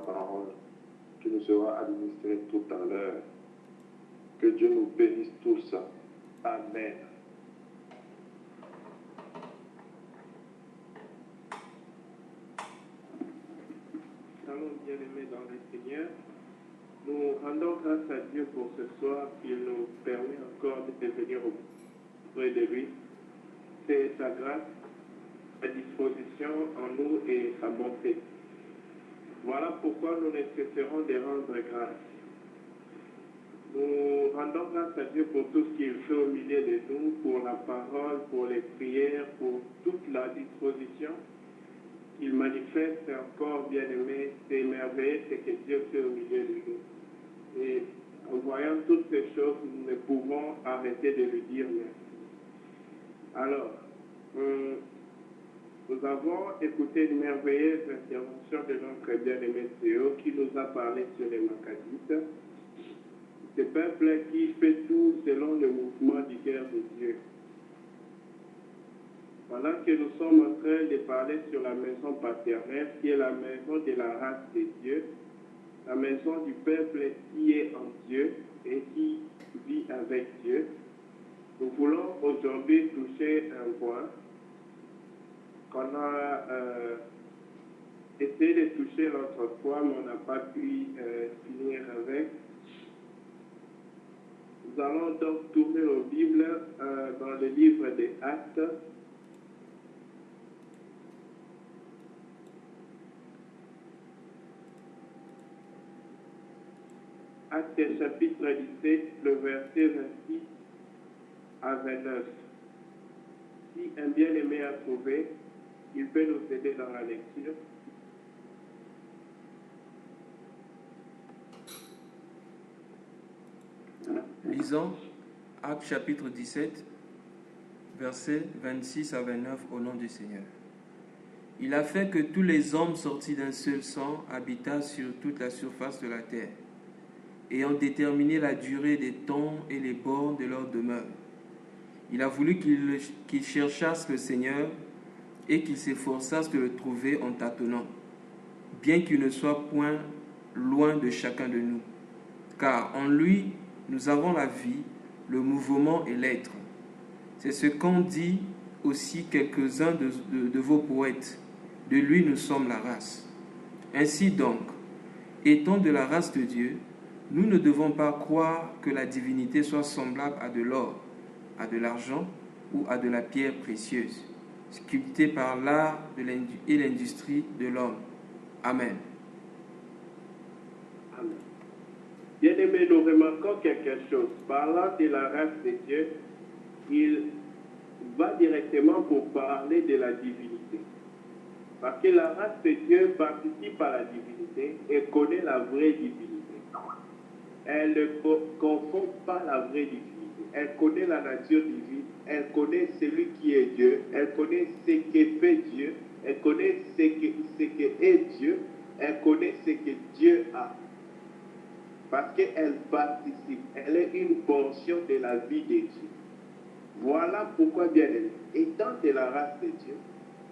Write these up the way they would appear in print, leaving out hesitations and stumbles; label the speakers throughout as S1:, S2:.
S1: parole qui nous sera administrée tout à l'heure. Que Dieu nous bénisse tous. Amen.
S2: Allons bien-aimés dans le Seigneur, nous rendons grâce à Dieu pour ce soir qu'il nous permet encore de venir auprès de lui. C'est sa grâce, sa disposition en nous et sa bonté. Voilà pourquoi nous ne cesserons de rendre grâce. Nous rendons grâce à Dieu pour tout ce qu'il fait au milieu de nous, pour la parole, pour les prières, pour toute la disposition qu'il manifeste encore, bien-aimé. C'est merveilleux ce que Dieu fait au milieu de nous. Et en voyant toutes ces choses, nous ne pouvons arrêter de lui dire merci. Alors, nous avons écouté une merveilleuse intervention de notre bien-aimé Théo qui nous a parlé sur les Maccadites. Ce peuple qui fait tout selon le mouvement du cœur de Dieu. Pendant que nous sommes en train de parler sur la maison paternelle, qui est la maison de la race de Dieu, la maison du peuple qui est en Dieu et qui vit avec Dieu, nous voulons aujourd'hui toucher un point qu'on a essayé de toucher l'autre fois, mais on n'a pas pu finir avec. Nous allons donc tourner nos Bibles dans le livre des Actes. Actes chapitre 17, le verset 26 à 29. Si un bien-aimé a trouvé, il peut nous aider dans la lecture.
S3: Lisons Actes chapitre 17, versets 26 à 29 au nom du Seigneur. Il a fait que tous les hommes sortis d'un seul sang habitassent sur toute la surface de la terre, ayant déterminé la durée des temps et les bornes de leur demeure. Il a voulu qu'ils cherchassent le Seigneur et qu'ils s'efforçassent de le trouver en tâtonnant, bien qu'il ne soit point loin de chacun de nous. Car en lui, nous avons la vie, le mouvement et l'être. C'est ce qu'ont dit aussi quelques-uns de vos poètes. De lui, nous sommes la race. Ainsi donc, étant de la race de Dieu, nous ne devons pas croire que la divinité soit semblable à de l'or, à de l'argent ou à de la pierre précieuse, sculptée par l'art et l'industrie de l'homme. Amen.
S2: Amen. Bien-aimés, nous remarquons quelque chose. Parlant de la race de Dieu, il va directement pour parler de la divinité. Parce que la race de Dieu participe à la divinité et connaît la vraie divinité. Elle ne confond pas la vraie divinité. Elle connaît la nature divine. Elle connaît celui qui est Dieu. Elle connaît ce que fait Dieu. Elle connaît ce que est Dieu. Elle connaît ce que Dieu a. Parce qu'elle participe. Elle est une portion de la vie de Dieu. Voilà pourquoi, bien aimé, étant de la race de Dieu,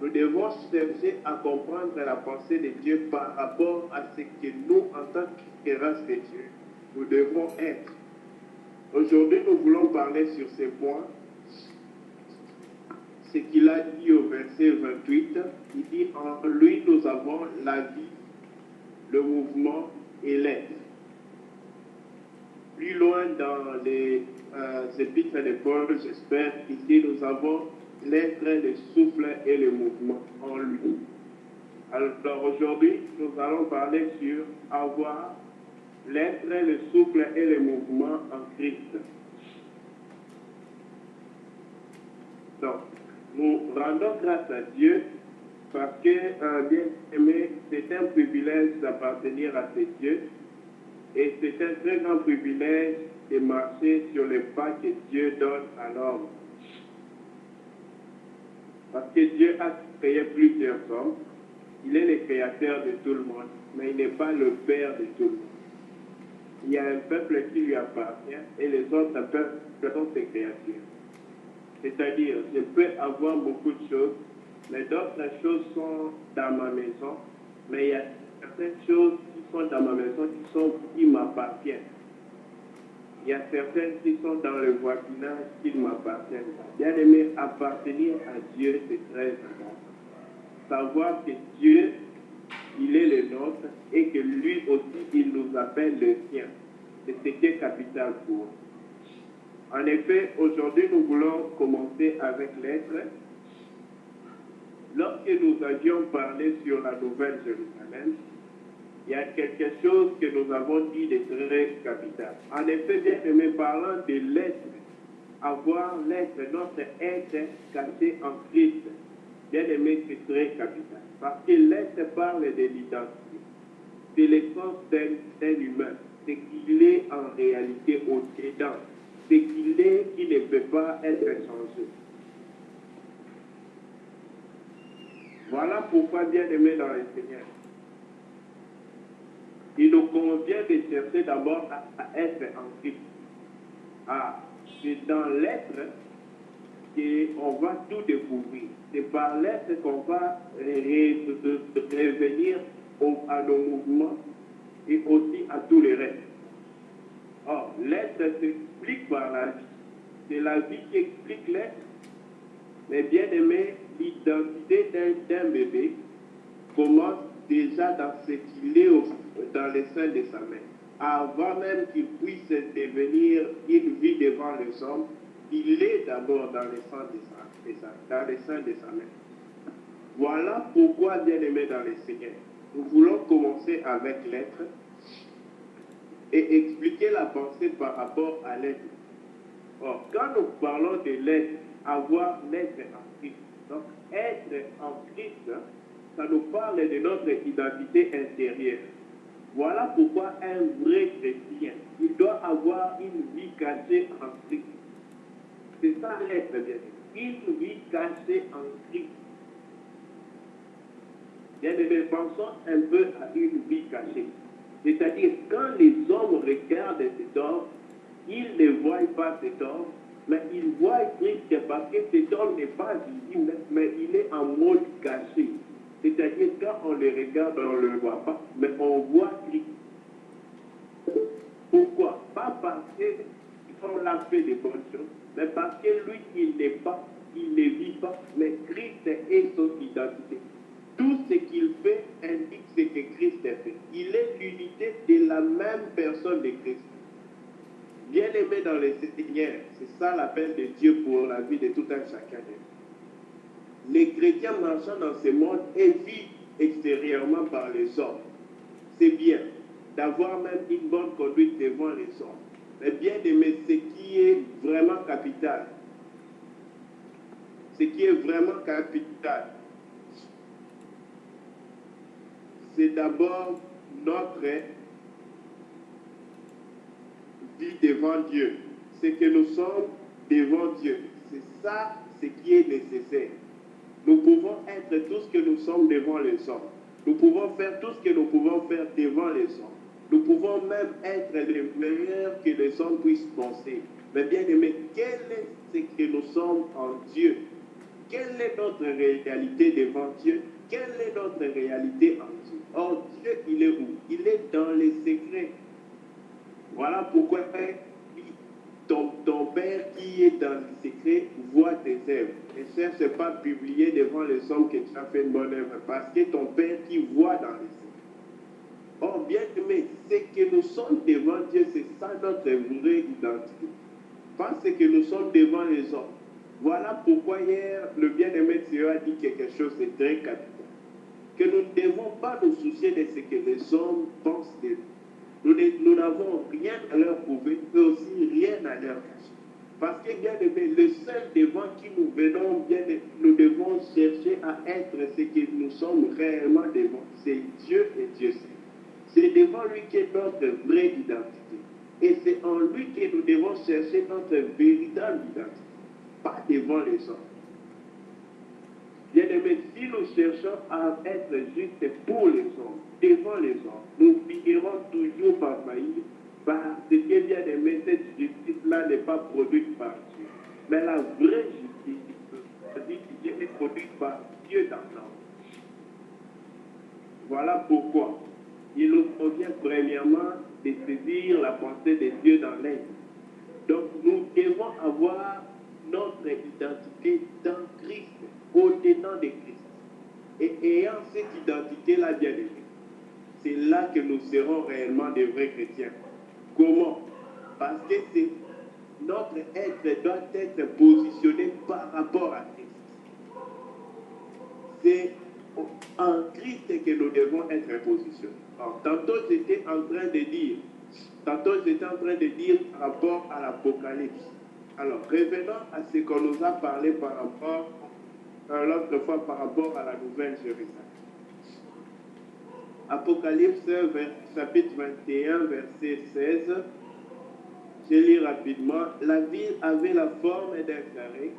S2: nous devons chercher à comprendre la pensée de Dieu par rapport à ce que nous, en tant que race de Dieu, nous devons être. Aujourd'hui, nous voulons parler sur ces points. Ce qu'il a dit au verset 28, il dit « En lui, nous avons la vie, le mouvement et l'être ». Plus loin dans les épîtres de Paul, j'espère, ici nous avons l'être, le souffle et le mouvement en lui. Alors aujourd'hui, nous allons parler sur avoir l'être, le souffle et le mouvement en Christ. Donc, nous rendons grâce à Dieu parce que, bien aimé, c'est un privilège d'appartenir à ce Dieu. Et c'est un très grand privilège de marcher sur les pas que Dieu donne à l'homme. Parce que Dieu a créé plusieurs hommes. Il est le créateur de tout le monde, mais il n'est pas le père de tout le monde. Il y a un peuple qui lui appartient et les autres peuples sont ses créatures. C'est-à-dire, je peux avoir beaucoup de choses, mais d'autres choses sont dans ma maison, mais il y a certaines choses qui sont dans ma maison qui m'appartiennent. Il y a certains qui sont dans le voisinage qui ne m'appartiennent pas. Bien aimé, appartenir à Dieu, c'est très important. Savoir que Dieu, il est le nôtre et que lui aussi, il nous appelle le sien. C'est ce qui est capital pour nous. En effet, aujourd'hui, nous voulons commencer avec l'être. Lorsque nous avions parlé sur la Nouvelle Jérusalem, il y a quelque chose que nous avons dit de très capital. En effet, bien aimé, parlant de l'être, avoir l'être, notre être caché en Christ, bien aimé, c'est très capital. Parce que l'être parle de l'identité. C'est l'essence d'un humain. C'est qu'il est en réalité au-dedans. C'est qu'il est qui ne peut pas être changé. Voilà pourquoi, bien aimé dans le Seigneur, il nous convient de chercher d'abord à être en Christ. C'est dans l'être qu'on va tout découvrir. C'est par l'être qu'on va revenir à nos mouvements et aussi à tous les restes. Or, l'être s'explique par la vie. C'est la vie qui explique l'être. Mais bien aimé, l'identité d'un bébé commence déjà dans ce qu'il est dans les seins de sa mère. Avant même qu'il puisse devenir une vie devant les hommes, il est d'abord dans les seins de sa mère. Voilà pourquoi, bien aimé dans le Seigneur, nous voulons commencer avec l'être et expliquer la pensée par rapport à l'être. Or, quand nous parlons de l'être, avoir l'être en Christ, donc être en Christ, ça nous parle de notre identité intérieure. Voilà pourquoi un vrai chrétien, il doit avoir une vie cachée en Christ. C'est ça l'être, bien. Une vie cachée en Christ. Bien, pensons un peu à une vie cachée. C'est-à-dire, quand les hommes regardent cet homme, ils ne voient pas cet homme, mais ils voient Christ parce que cet homme n'est pas visible, mais il est en mode caché. C'est-à-dire, quand on le regarde, on ne le voit pas, mais on voit Christ. Pourquoi? Pas parce qu'on l'a fait des bonnes choses, mais parce que lui, il ne vit pas, mais Christ est son identité. Tout ce qu'il fait indique ce que Christ a fait. Il est l'unité de la même personne de Christ. Bien aimé dans le Seigneur, c'est ça l'appel de Dieu pour la vie de tout un chacun de nous. Les chrétiens marchant dans ce monde et vivent extérieurement par les hommes. C'est bien d'avoir même une bonne conduite devant les hommes. Mais bien aimé, ce qui est vraiment capital, c'est d'abord notre vie devant Dieu. C'est que nous sommes devant Dieu. C'est ça ce qui est nécessaire. Nous pouvons être tout ce que nous sommes devant les hommes. Nous pouvons faire tout ce que nous pouvons faire devant les hommes. Nous pouvons même être les meilleurs que les hommes puissent penser. Mais bien aimé, quel est ce que nous sommes en Dieu? Quelle est notre réalité devant Dieu? Quelle est notre réalité en Dieu? Or, Dieu, il est où? Il est dans les secrets. Voilà pourquoi ton Père qui est dans le secret voit tes œuvres. Ne cherche pas à publier devant les hommes que tu as fait une bonne œuvre, parce que ton Père qui voit dans les secrets. Or, bien aimé, c'est que nous sommes devant Dieu, c'est ça notre vraie identité. Parce que nous sommes devant les hommes. Voilà pourquoi hier, le bien-aimé Dieu a dit quelque chose de très capital. Que nous ne devons pas nous soucier de ce que les hommes pensent de nous. Nous n'avons rien à leur prouver, mais aussi rien à leur cacher. Parce que, bien aimé, le seul devant qui nous venons, nous devons chercher à être ce que nous sommes réellement devant. C'est Dieu et Dieu seul. C'est devant lui qu'est notre vraie identité. Et c'est en lui que nous devons chercher notre véritable identité. Pas devant les hommes. Bien aimé, si nous cherchons à être justes pour les hommes, devant les hommes, nous finirons toujours par faillir, parce que, bien aimé, cette justice-là n'est pas produite par Dieu. Mais la vraie justice est produite par Dieu dans l'homme. Voilà pourquoi il nous convient premièrement de saisir la pensée de Dieu dans l'être. Donc nous devons avoir notre identité dans Christ, au-dedans de Christ. Et ayant cette identité-là, bien aimé, c'est là que nous serons réellement des vrais chrétiens. Comment? Parce que notre être doit être positionné par rapport à Christ. C'est en Christ que nous devons être positionnés. Alors, tantôt j'étais en train de dire par rapport à l'Apocalypse. Alors, revenons à ce qu'on nous a parlé par rapport, l'autre fois, par rapport à la Nouvelle Jérusalem. Apocalypse, chapitre 21, verset 16. Je lis rapidement. La ville avait la forme d'un carré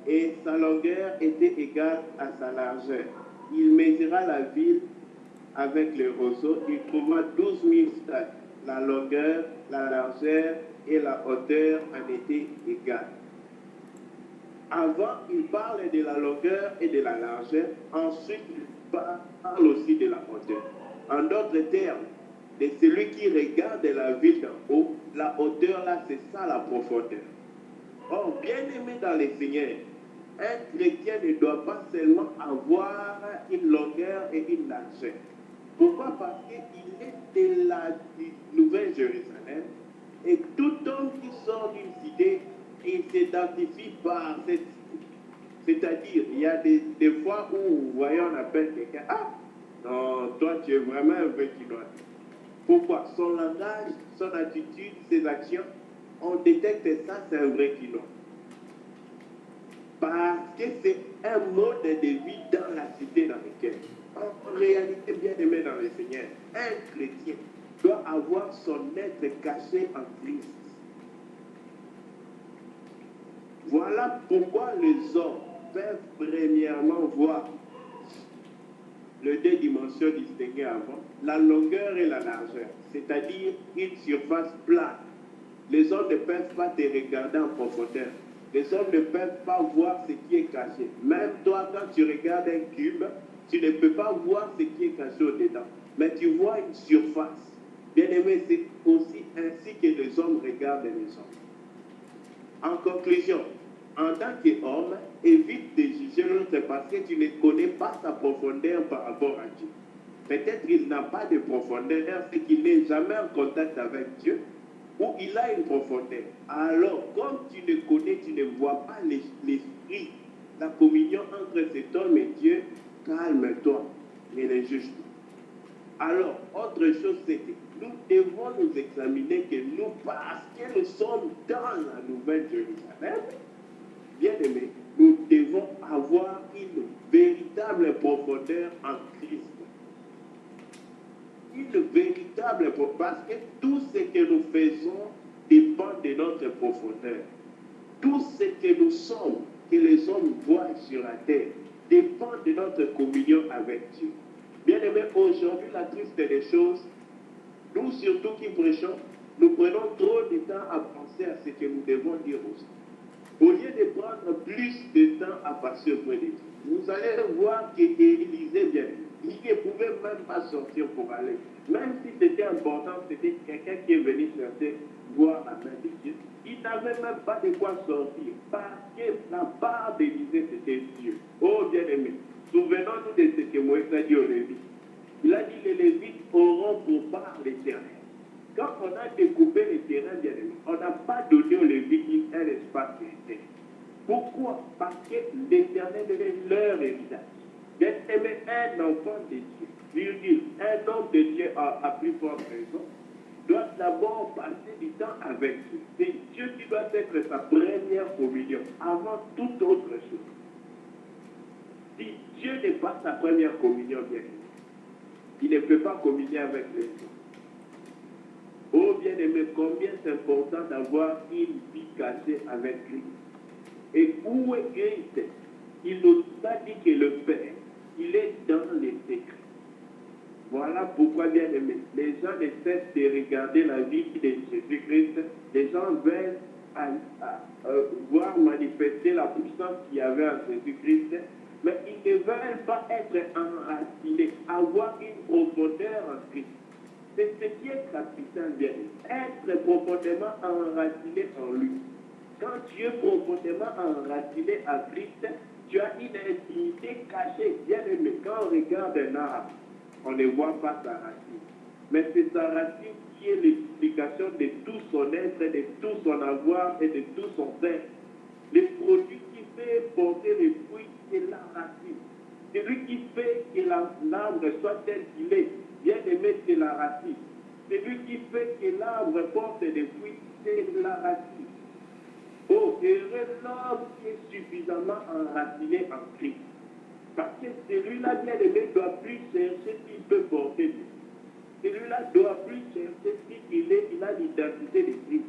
S2: et sa longueur était égale à sa largeur. Il mesura la ville avec les roseaux. Il trouva 12 000 stades. La longueur, la largeur et la hauteur en étaient égales. Avant, il parle de la longueur et de la largeur. Ensuite, il parle aussi de la hauteur. En d'autres termes, de celui qui regarde la ville d'en haut, la hauteur là, c'est ça la profondeur. Or, bien aimé dans les Seigneurs, un chrétien ne doit pas seulement avoir une longueur et une largeur. Pourquoi? Parce qu'il est de la Nouvelle Jérusalem et tout homme qui sort d'une cité, il s'identifie par cette cité. C'est-à-dire, il y a des fois où, vous voyez, on appelle quelqu'un, ah, non, toi tu es vraiment un vrai Quinois. Pourquoi? Son langage, son attitude, ses actions, on détecte ça, c'est un vrai Quinois. Parce que c'est un mode de vie dans la cité dans laquelle, en réalité, bien aimé dans le Seigneur, un chrétien doit avoir son être caché en Christ. Voilà pourquoi les hommes peuvent premièrement voir les deux dimensions distinguées avant, la longueur et la largeur, c'est-à-dire une surface plate. Les hommes ne peuvent pas te regarder en profondeur. Les hommes ne peuvent pas voir ce qui est caché. Même toi, quand tu regardes un cube, tu ne peux pas voir ce qui est caché au-dedans. Mais tu vois une surface. Bien aimé, c'est aussi ainsi que les hommes regardent les hommes. En conclusion, en tant qu'homme, évite de juger l'autre parce que tu ne connais pas sa profondeur par rapport à Dieu. Peut-être qu'il n'a pas de profondeur, c'est qu'il n'est jamais en contact avec Dieu, ou il a une profondeur. Alors, comme tu ne connais, tu ne vois pas l'esprit, la communion entre cet homme et Dieu, calme-toi, ne le juge pas. Alors, autre chose, c'est que nous devons nous examiner que nous, parce que nous sommes dans la Nouvelle Jérusalem, bien aimé, nous devons avoir une véritable profondeur en Christ. Une véritable profondeur, parce que tout ce que nous faisons dépend de notre profondeur. Tout ce que nous sommes, que les hommes voient sur la terre, dépend de notre communion avec Dieu. Bien aimé, aujourd'hui, la triste des choses, nous surtout qui prêchons, nous prenons trop de temps à penser à ce que nous devons dire aux autres. Au lieu de prendre plus de temps à passer auprès de Dieu, vous allez voir qu'Élisée, bien, il ne pouvait même pas sortir pour aller. Même si c'était important, c'était quelqu'un qui est venu chercher voir la main de Dieu. Il n'avait même pas de quoi sortir, parce que la part d'Élisée, c'était Dieu. Oh bien-aimé, souvenons-nous de ce que Moïse a dit aux Lévites. Il a dit, les Lévites auront pour part l'Éternel. Quand on a découpé les terrains, bien aimé, on n'a pas donné aux Lévites un espace terrestre. Pourquoi? Parce que l'Éternel est leur héritage. Bien aimé, un enfant de Dieu, virgule, un homme de Dieu à plus forte raison, doit d'abord passer du temps avec Dieu. C'est Dieu qui doit être sa première communion, avant toute autre chose. Si Dieu n'est pas sa première communion, bien aimé, il ne peut pas communier avec les gens. Oh bien-aimé, combien c'est important d'avoir une vie cachée avec Christ. Et où est Christ? Il nous a dit que le Père, il est dans les secrets. Voilà pourquoi, bien-aimé, les gens ne cessent de regarder la vie de Jésus-Christ. Les gens veulent voir manifester la puissance qu'il y avait en Jésus-Christ, mais ils ne veulent pas être enracinés, avoir une profondeur en Christ. C'est ce qui est capital, bien. Être profondément enraciné en lui. Quand tu es profondément enraciné en Christ, tu as une intimité cachée. Bien aimé, quand on regarde un arbre, on ne voit pas sa racine. Mais c'est sa racine qui est l'explication de tout son être, de tout son avoir et de tout son être. Le produit qui fait porter les fruits, c'est la racine. C'est lui qui fait que l'arbre soit tel qu'il est. Bien aimé, c'est la racine. C'est lui qui fait que l'arbre porte des fruits, c'est la racine. Oh, heureux l'homme qui est suffisamment enraciné en Christ. Parce que celui-là, bien aimé, ne doit plus chercher s'il peut porter du. Celui-là ne doit plus chercher s'il a l'identité de Christ.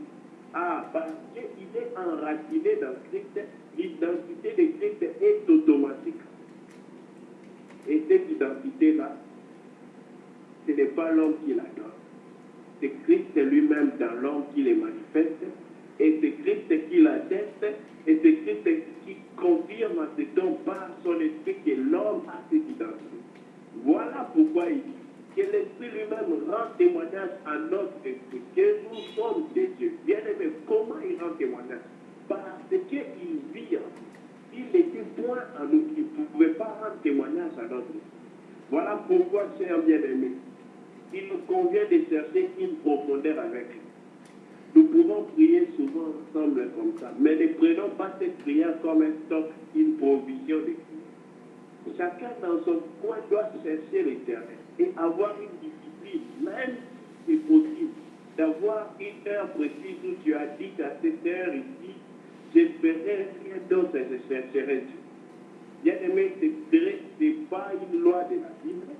S2: Ah, parce qu'il est enraciné dans Christ, l'identité de Christ est automatique. Et cette identité-là, ce n'est pas l'homme qui la donne. C'est Christ lui-même dans l'homme qui les manifeste. Et c'est Christ qui l'atteste. Et c'est Christ qui confirme à cet homme par son esprit que l'homme a cette identité. Voilà pourquoi il dit que l'esprit lui-même rend témoignage à notre esprit, que nous sommes des dieux. Bien aimé, comment il rend témoignage? Parce qu'il vit. Il n'était point en nous, il ne pouvait pas rendre témoignage à notre esprit. Voilà pourquoi, chers bien-aimés, il nous convient de chercher une profondeur avec lui. Nous pouvons prier souvent ensemble comme ça, mais ne prenons pas cette prière comme un stock, une provision de prière. Chacun dans son coin doit chercher l'Éternel et avoir une discipline, même si c'est possible, d'avoir une heure précise où tu as dit qu'à cette heure ici, j'espérais rien d'autre et je chercherai Dieu. Bien aimé, c'est pas une loi de la Bible,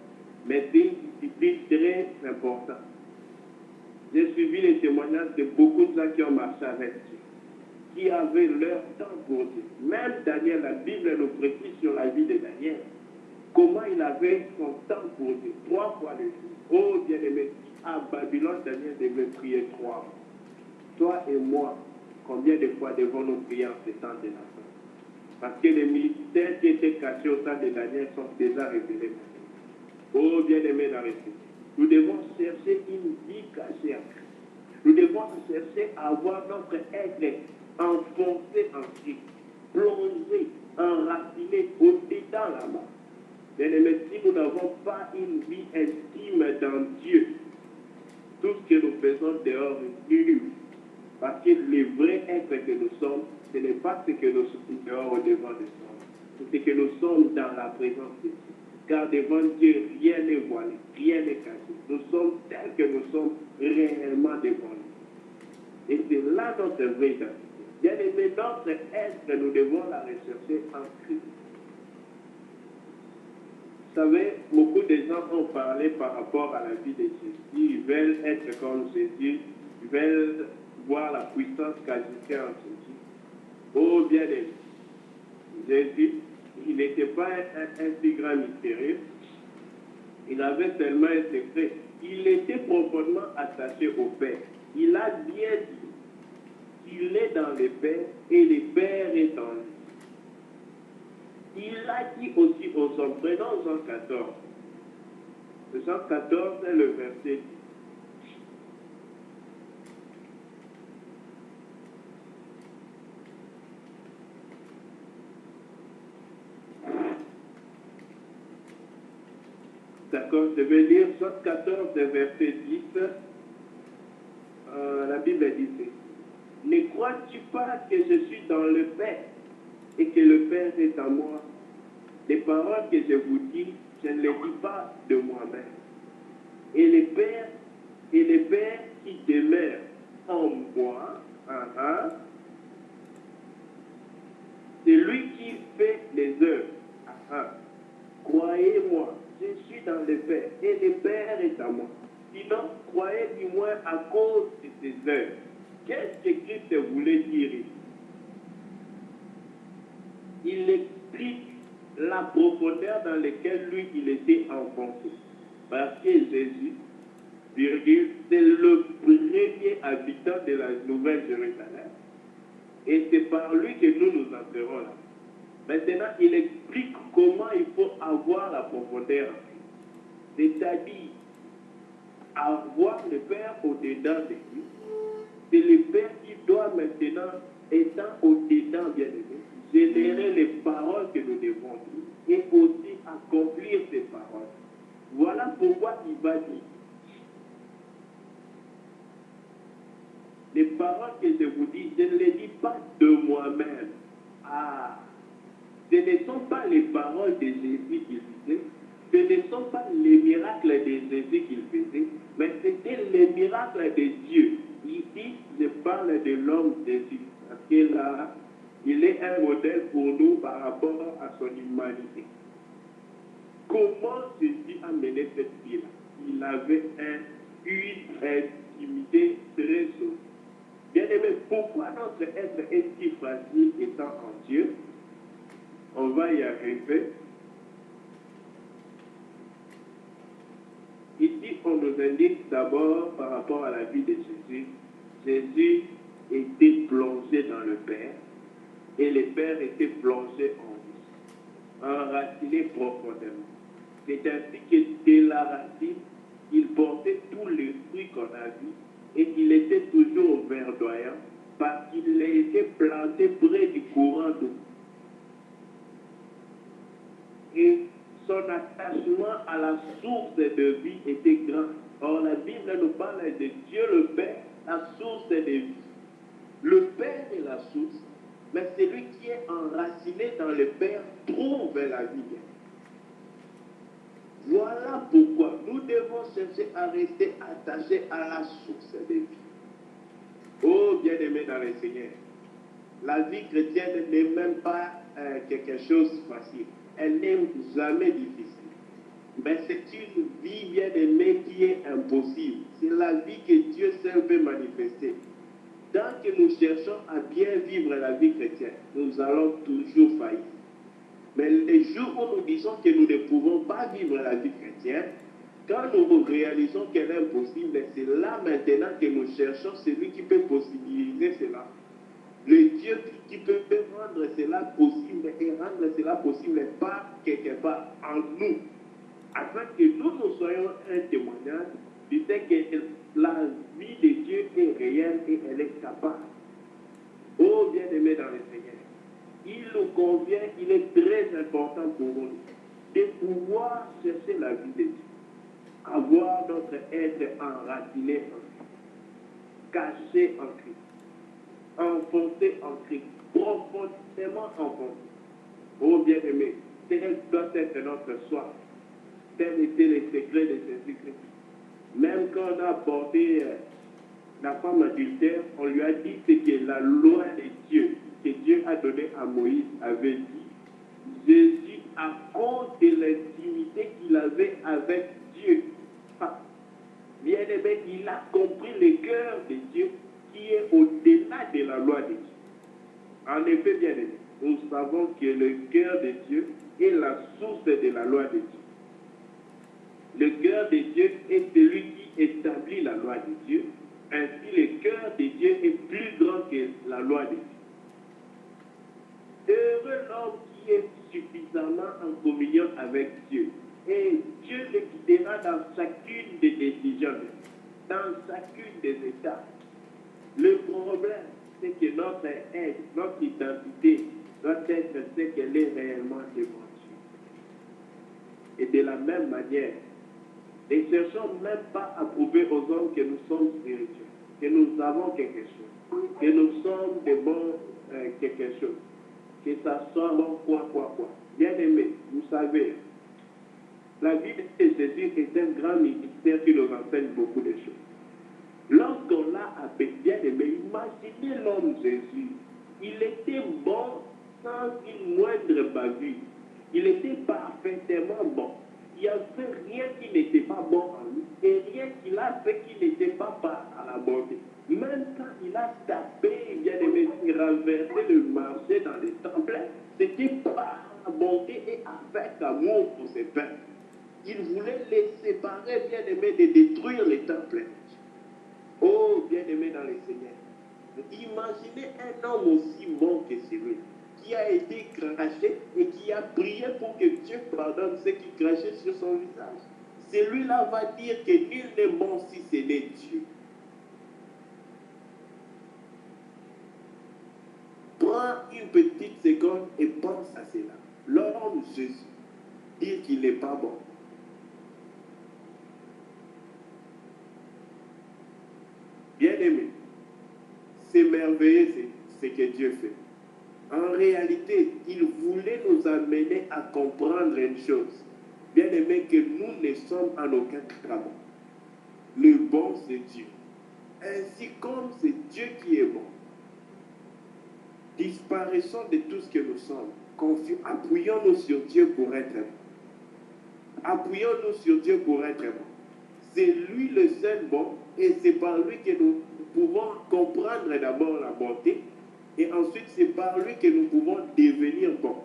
S2: mais c'est une discipline très importante. J'ai suivi les témoignages de beaucoup de gens qui ont marché avec Dieu, qui avaient leur temps pour Dieu. Même Daniel, la Bible nous précise sur la vie de Daniel, comment il avait son temps pour Dieu, 3 fois le jour. Oh bien-aimé, à Babylone, Daniel devait prier 3 fois. Toi et moi, combien de fois devons-nous prier en ce temps de la fin? Parce que les militaires qui étaient cachés au temps de Daniel sont déjà révélés. Oh bien-aimé dans le Seigneur, nous devons chercher une vie cachée en Christ. Nous devons chercher à avoir notre être enfoncé en Christ, plongé, enraciné au-dedans là-bas. Bien-aimé, si nous n'avons pas une vie intime dans Dieu, tout ce que nous faisons dehors est nul. Parce que le vrai être que nous sommes, ce n'est pas ce que nous sommes dehors au devant de nous. C'est ce que nous sommes dans la présence de Dieu. Car devant Dieu, rien n'est voilé, rien n'est caché. Nous sommes tels que nous sommes réellement devant lui. Et c'est là notre vraie identité. Bien aimé, notre être, nous devons la rechercher en Christ. Vous savez, beaucoup de gens ont parlé par rapport à la vie de Jésus. Ils veulent être comme Jésus, ils veulent voir la puissance qu'agissait en Jésus. Oh bien aimé, Jésus, il n'était pas un si grand mystérieux. Il avait seulement un secret. Il était profondément attaché au Père. Il a bien dit qu'il est dans le Père et le Père est en lui. Il a dit aussi aux hommes, prenons Jean 14. Jean 14, c'est le verset 10. D'accord, je vais lire Jean 14, verset 10. La Bible dit ceci. Ne crois-tu pas que je suis dans le Père et que le Père est en moi? Les paroles que je vous dis, je ne les dis pas de moi-même. Et le Père qui demeure en moi, c'est lui qui fait les œuvres. Croyez-moi, je suis dans le Père et le Père est en moi. Sinon, croyez du moins à cause de ses œuvres. Qu'est-ce que Christ voulait dire ici? Il explique la profondeur dans laquelle lui, il était enfoncé. Parce que Jésus, virgule, c'est le premier habitant de la Nouvelle Jérusalem. Et c'est par lui que nous entrerons là. Maintenant, il explique comment il faut avoir la profondeur. C'est-à-dire avoir le Père au-dedans de lui. C'est le Père qui doit maintenant, étant au-dedans, bien aimé, générer les paroles que nous devons dire et aussi accomplir ces paroles. Voilà pourquoi il va dire. Les paroles que je vous dis, je ne les dis pas de moi-même. Ah, ce ne sont pas les paroles de Jésus qu'il faisait, ce ne sont pas les miracles de Jésus qu'il faisait, mais c'était les miracles de Dieu. Ici, je parle de l'homme Jésus, parce que là, il est un modèle pour nous par rapport à son humanité. Comment Jésus a mené cette vie-là? Il avait une intimité très haute. Bien aimé, pourquoi notre être est si fragile étant en Dieu? On va y arriver. Ici, on nous indique d'abord par rapport à la vie de Jésus. Jésus était plongé dans le Père et le Père était plongé en lui, enraciné profondément. C'est ainsi que de la racine, il portait tous les fruits qu'on a vus et il était toujours verdoyant parce qu'il était planté près du courant d'eau. Et son attachement à la source de vie était grand. Or, la Bible nous parle de Dieu le Père, la source de vie. Le Père est la source, mais celui qui est enraciné dans le Père trouve la vie. Voilà pourquoi nous devons chercher à rester attachés à la source de vie. Oh, bien-aimés dans le Seigneur, la vie chrétienne n'est même pas quelque chose de facile. Elle n'est jamais difficile. Mais c'est une vie bien-aimée qui est impossible. C'est la vie que Dieu seul peut manifester. Tant que nous cherchons à bien vivre la vie chrétienne, nous allons toujours faillir. Mais les jours où nous disons que nous ne pouvons pas vivre la vie chrétienne, quand nous réalisons qu'elle est impossible, c'est là maintenant que nous cherchons celui qui peut possibiliser cela. Le Dieu qui peut rendre cela possible et rendre cela possible par quelque part en nous, afin que nous soyons un témoignage du fait que la vie de Dieu est réelle et elle est capable. Oh, bien-aimés dans le Seigneur, il nous convient, il est très important pour nous de pouvoir chercher la vie de Dieu, avoir notre être enraciné en Christ, caché en Christ, enfoncé en Christ, profondément enfoncé. Oh bien-aimé, tel doit être notre soif. Tel était le secret de Jésus-Christ. Même quand on a porté la femme adultère, on lui a dit ce que la loi de Dieu, que Dieu a donné à Moïse, avait dit. Jésus, à cause de l'intimité qu'il avait avec Dieu, bien-aimé, il a compris le cœur de Dieu qui est au-delà de la loi de Dieu. En effet, bien-aimé, nous savons que le cœur de Dieu est la source de la loi de Dieu. Le cœur de Dieu est celui qui établit la loi de Dieu. Ainsi, le cœur de Dieu est plus grand que la loi de Dieu. Heureux l'homme qui est suffisamment en communion avec Dieu. Et Dieu le guidera dans chacune des décisions, dans chacune des étapes. Le problème, c'est que notre être, notre identité doit être ce qu'elle est réellement devant Dieu. Et de la même manière, ne cherchons même pas à prouver aux hommes que nous sommes spirituels, que nous avons quelque chose, que nous sommes de bons quelque chose, que ça soit bon quoi. Bien aimé, vous savez, la vie de Jésus est un grand ministère qui nous enseigne beaucoup de choses. Lorsqu'on l'a appelé bien aimé, imaginez l'homme Jésus. Il était bon sans une moindre bavure. Il était parfaitement bon. Il n'y avait rien qui n'était pas bon en lui et rien qu'il a fait qui n'était pas à la bonté. Même quand il a tapé, bien aimé, il renversé le marché dans les temples, c'était par la bonté et avec amour pour ses pères. Il voulait les séparer, bien aimé, de détruire les temples. Oh, bien aimé dans le Seigneur. Imaginez un homme aussi bon que celui. qui a été craché et qui a prié pour que Dieu pardonne ceux qui crachaient sur son visage. Celui-là va dire que nul n'est bon si ce n'est Dieu. Prends une petite seconde et pense à cela. L'homme Jésus, dire qu'il n'est pas bon. Bien-aimé, c'est merveilleux ce que Dieu fait. En réalité, il voulait nous amener à comprendre une chose. Bien-aimé, que nous ne sommes en aucun cas bons. Le bon, c'est Dieu. Ainsi comme c'est Dieu qui est bon. Disparaissons de tout ce que nous sommes. Appuyons-nous sur Dieu pour être bon. Appuyons-nous sur Dieu pour être bon. C'est lui le seul bon et c'est par lui que nous pouvons comprendre d'abord la bonté et ensuite c'est par lui que nous pouvons devenir bons.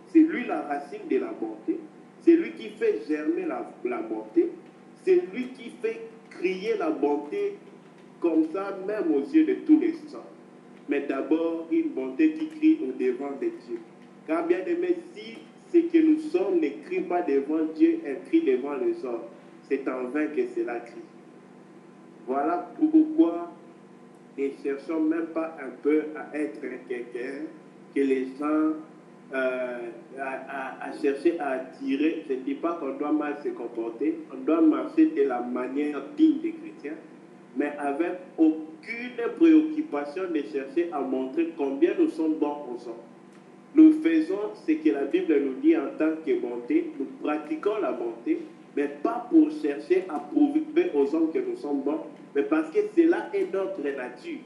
S2: C'est lui la racine de la bonté. C'est lui qui fait germer la bonté. C'est lui qui fait crier la bonté comme ça, même aux yeux de tous les hommes. Mais d'abord, une bonté qui crie au devant de Dieu. Car bien aimé, si ce que nous sommes ne crie pas devant Dieu, elle crie devant les hommes. C'est en vain que cela crie. Voilà pourquoi ne cherchons même pas un peu à être quelqu'un que les gens à chercher à attirer. Je ne dis pas qu'on doit mal se comporter, on doit marcher de la manière digne des chrétiens, mais avec aucune préoccupation de chercher à montrer combien nous sommes bons aux hommes. Nous faisons ce que la Bible nous dit en tant que bonté, nous pratiquons la bonté, mais pas pour chercher à prouver aux hommes que nous sommes bons, mais parce que cela est notre nature.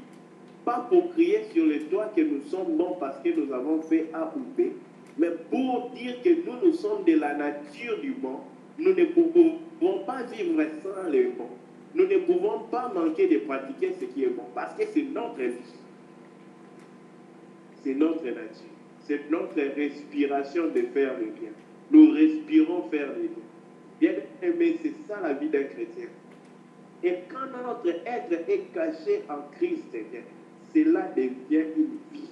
S2: Pas pour crier sur les toits que nous sommes bons parce que nous avons fait A ou B, mais pour dire que nous sommes de la nature du bon. Nous ne pouvons pas vivre sans le bon. Nous ne pouvons pas manquer de pratiquer ce qui est bon parce que c'est notre vie. C'est notre nature. C'est notre respiration de faire le bien. Nous respirons faire le bien. Bien aimé, c'est ça la vie d'un chrétien. Et quand notre être est caché en Christ, cela devient une vie.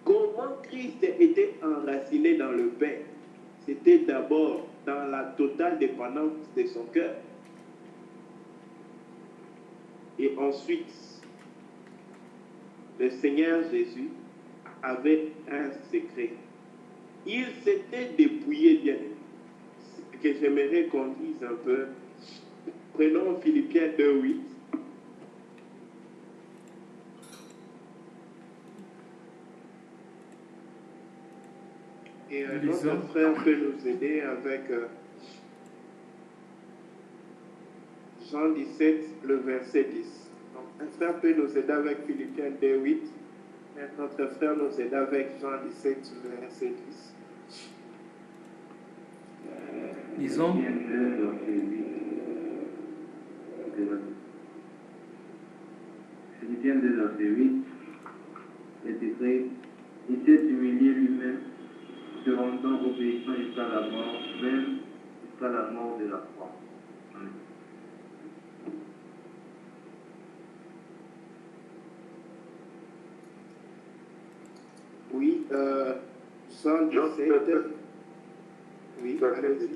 S2: Comment Christ était enraciné dans le Père? C'était d'abord dans la totale dépendance de son cœur. Et ensuite, le Seigneur Jésus avait un secret. Il s'était dépouillé bien. Ce que j'aimerais qu'on dise un peu. Prenons Philippiens 2:8. Et notre frère peut nous aider avec Jean 17, le verset 10. Donc, un frère peut nous aider avec Philippiens 2:8. Et notre frère nous aide avec Jean 17, le verset 10.
S3: Disons.
S4: Philippiens 2, verset 8, c'est écrit, il s'est humilié lui-même, se rendant obéissant jusqu'à la mort, même jusqu'à la mort de la croix. Amen.
S2: Oui, Jean 17. Oui, allez-y.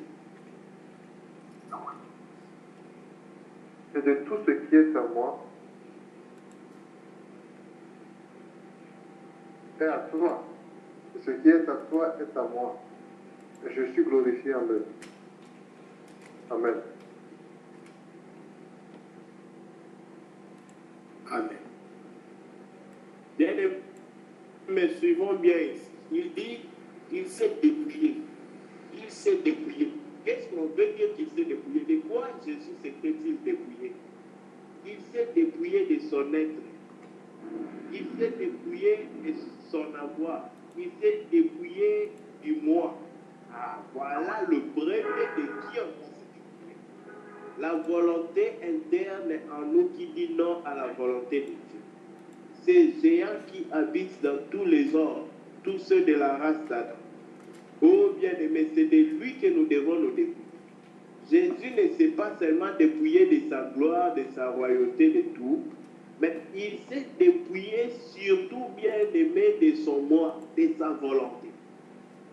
S1: Et de tout ce qui est à moi, est à toi. Et ce qui est à toi est à moi. Et je suis glorifié en eux. Amen.
S2: Amen. Bien, mais suivons bien ici. Il dit, il s'est dépouillé. Il s'est dépouillé. Qu'est-ce qu'on veut dire qu'il s'est dépouillé? De quoi Jésus s'était-il dépouillé? Il s'est dépouillé de son être. Il s'est dépouillé de son avoir. Il s'est dépouillé du moi. Ah, voilà le premier de qui on s'est dépouillé. La volonté interne en nous qui dit non à la volonté de Dieu. Ces géants qui habitent dans tous les ordres, tous ceux de la race d'Adam. Oh bien-aimé, c'est de lui que nous devons nous dépouiller. Jésus ne s'est pas seulement dépouillé de sa gloire, de sa royauté, de tout, Mais il s'est dépouillé surtout, bien aimé, de son moi, de sa volonté.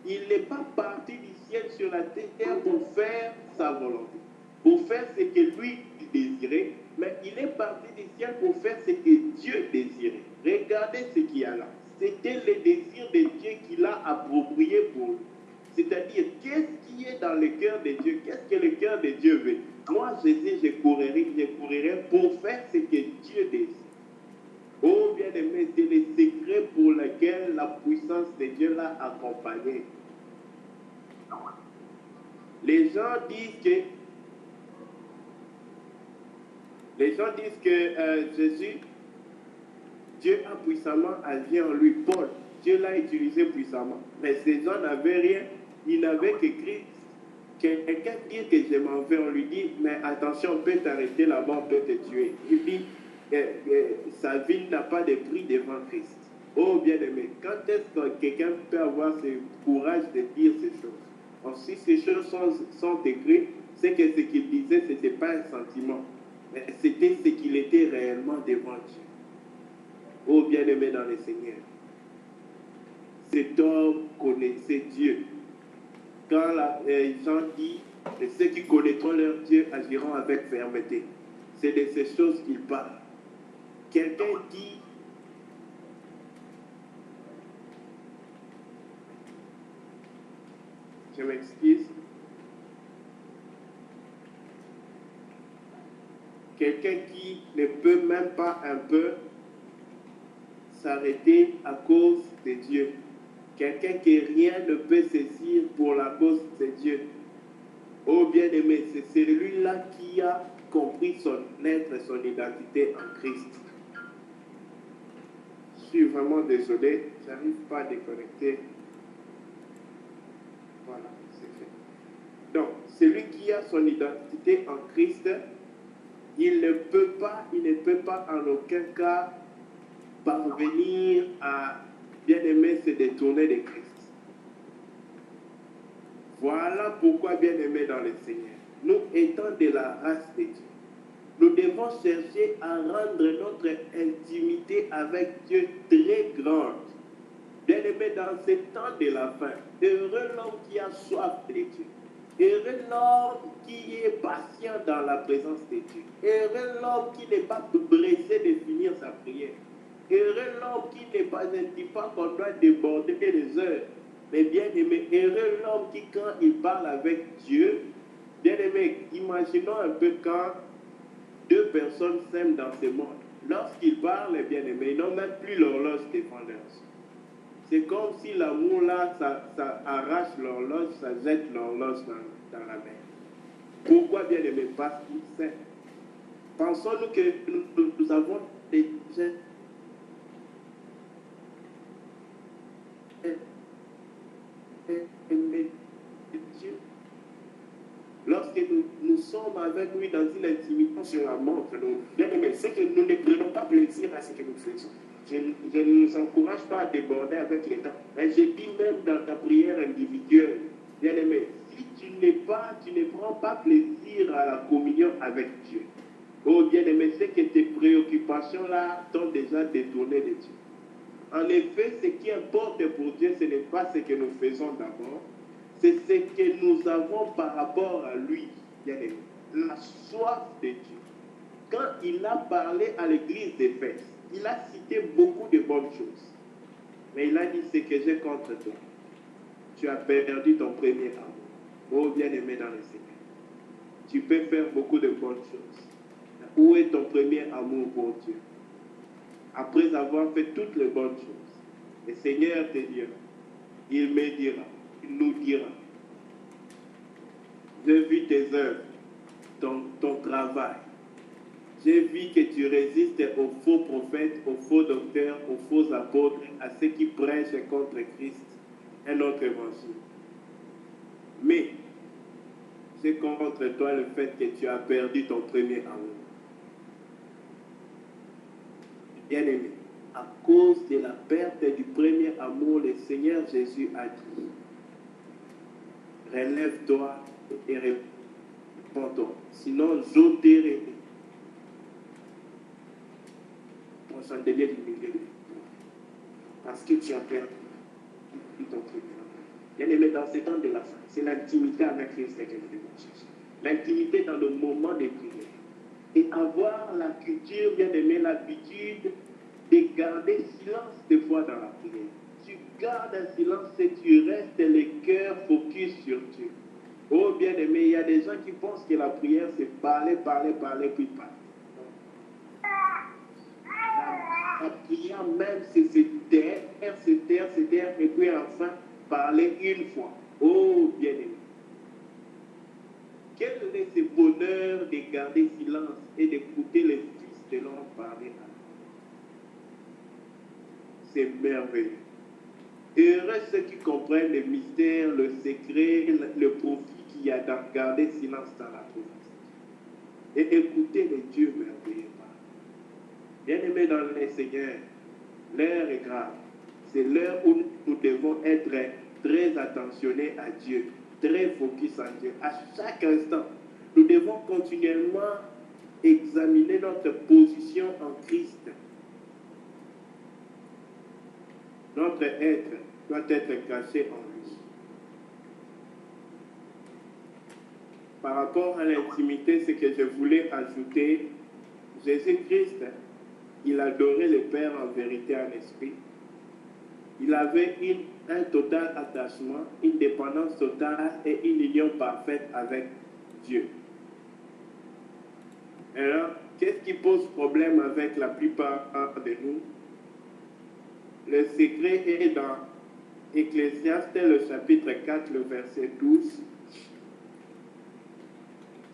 S2: Il n'est pas parti du ciel sur la terre pour faire sa volonté, pour faire ce que lui désirait, mais il est parti du ciel pour faire ce que Dieu désirait. Regardez ce qu'il y a là. C'était le désir de Dieu qu'il a approprié pour lui. C'est-à-dire, qu'est-ce qui est dans le cœur de Dieu? Qu'est-ce que le cœur de Dieu veut? Moi, je courrai pour faire ce que Dieu désire. Oh bien-aimé, c'est le secret pour lequel la puissance de Dieu l'a accompagné. Les gens disent que Jésus, Dieu a puissamment agi en lui. Paul, Dieu l'a utilisé puissamment. Mais ces gens n'avaient rien, ils n'avaient que Christ. Quelqu'un dit que je m'en vais, on lui dit, mais attention, on peut t'arrêter là-bas, on peut te tuer. Il dit, sa vie n'a pas de prix devant Christ. Oh bien-aimé, quand est-ce que quelqu'un peut avoir ce courage de dire ces choses? Alors, si ces choses sont écrites, c'est que ce qu'il disait, ce n'était pas un sentiment, mais c'était ce qu'il était réellement devant Dieu. Oh bien-aimé dans le Seigneur, cet homme connaissait Dieu. Quand les gens disent, ceux qui connaîtront leur Dieu agiront avec fermeté. C'est de ces choses qu'il parle. Quelqu'un dit, je m'excuse, quelqu'un qui ne peut même pas un peu s'arrêter à cause de Dieu. Quelqu'un que rien ne peut saisir pour la cause de Dieu. Oh bien-aimé, c'est celui-là qui a compris son être, son identité en Christ. Je suis vraiment désolé, je n'arrive pas à déconnecter. Voilà, c'est fait. Donc, celui qui a son identité en Christ, il ne peut pas en aucun cas parvenir à bien-aimé se détourner de Christ. Voilà pourquoi, bien-aimé dans le Seigneur, nous étant de la race de Dieu, nous devons chercher à rendre notre intimité avec Dieu très grande. Bien-aimé dans ce temps de la fin, heureux l'homme qui a soif de Dieu. Heureux l'homme qui est patient dans la présence de Dieu. Heureux l'homme qui n'est pas pressé de finir sa prière. Heureux l'homme qui ne dit pas qu'on doit déborder les heures. Mais bien aimé, heureux l'homme qui, quand il parle avec Dieu, bien aimé, imaginons un peu quand deux personnes s'aiment dans ce monde. Lorsqu'ils parlent, bien aimé, ils n'ont même plus l'horloge devant leurs yeux. C'est comme si l'amour là, ça arrache l'horloge, ça jette l'horloge dans la mer. Pourquoi bien aimé? Parce qu'ils s'aiment. Pensons-nous que nous avons des gens. Dieu. Lorsque nous sommes avec lui dans une intimité sur la montre, bien aimé, c'est que nous ne prenons pas plaisir à ce que nous faisons. Je ne nous encourage pas à déborder avec les temps. Mais je dis même dans ta prière individuelle, bien aimé, si tu ne prends pas plaisir à la communion avec Dieu, oh bien aimé, c'est que tes préoccupations là t'ont déjà détourné de Dieu. En effet, ce qui importe pour Dieu, ce n'est pas ce que nous faisons d'abord, c'est ce que nous avons par rapport à lui, bien aimé, la soif de Dieu. Quand il a parlé à l'église d'Éphèse, il a cité beaucoup de bonnes choses. Mais il a dit ce que j'ai contre toi. Tu as perdu ton premier amour. Oh bien-aimé dans le Seigneur. Tu peux faire beaucoup de bonnes choses. Où est ton premier amour pour Dieu? Après avoir fait toutes les bonnes choses, le Seigneur te dira, il me dira, il nous dira, j'ai vu tes œuvres, ton travail. J'ai vu que tu résistes aux faux prophètes, aux faux docteurs, aux faux apôtres, à ceux qui prêchent contre Christ, un autre évangile. Mais c'est contre toi le fait que tu as perdu ton premier amour. Bien-aimé, à cause de la perte du premier amour, le Seigneur Jésus a dit, relève-toi et réponds-toi, sinon j'ôterai. chandelier du milieu de toi. Parce que tu as perdu ton truc. Bien aimé, dans ces temps de la fin, c'est l'intimité avec Christ que nous devons chercher. L'intimité dans le moment de prière. Et avoir la culture, bien aimé, l'habitude de garder silence des fois dans la prière. Tu gardes un silence et tu restes le cœur focus sur Dieu. Oh bien aimé, il y a des gens qui pensent que la prière c'est parler, puis parler. La prière même c'est se taire, et puis enfin parler une fois. Oh bien aimé. Quel est ce bonheur de garder silence et d'écouter le Fils de l'homme parler à nous? C'est merveilleux. Heureux ceux qui comprennent le mystère, le secret, le profit qu'il y a dans garder silence dans la présence. Et écouter le Dieu merveilleux. Bien-aimés dans le Seigneur, l'heure est grave. C'est l'heure où nous devons être très attentionnés à Dieu, très focus à Dieu. À chaque instant, nous devons continuellement examiner notre position en Christ. Notre être doit être caché en lui. Par rapport à l'intimité, ce que je voulais ajouter, Jésus-Christ, il adorait le Père en vérité en esprit. Il avait un total attachement, une dépendance totale et une union parfaite avec Dieu. Alors, qu'est-ce qui pose problème avec la plupart de nous? Le secret est dans Ecclésiaste, le chapitre 4, le verset 12.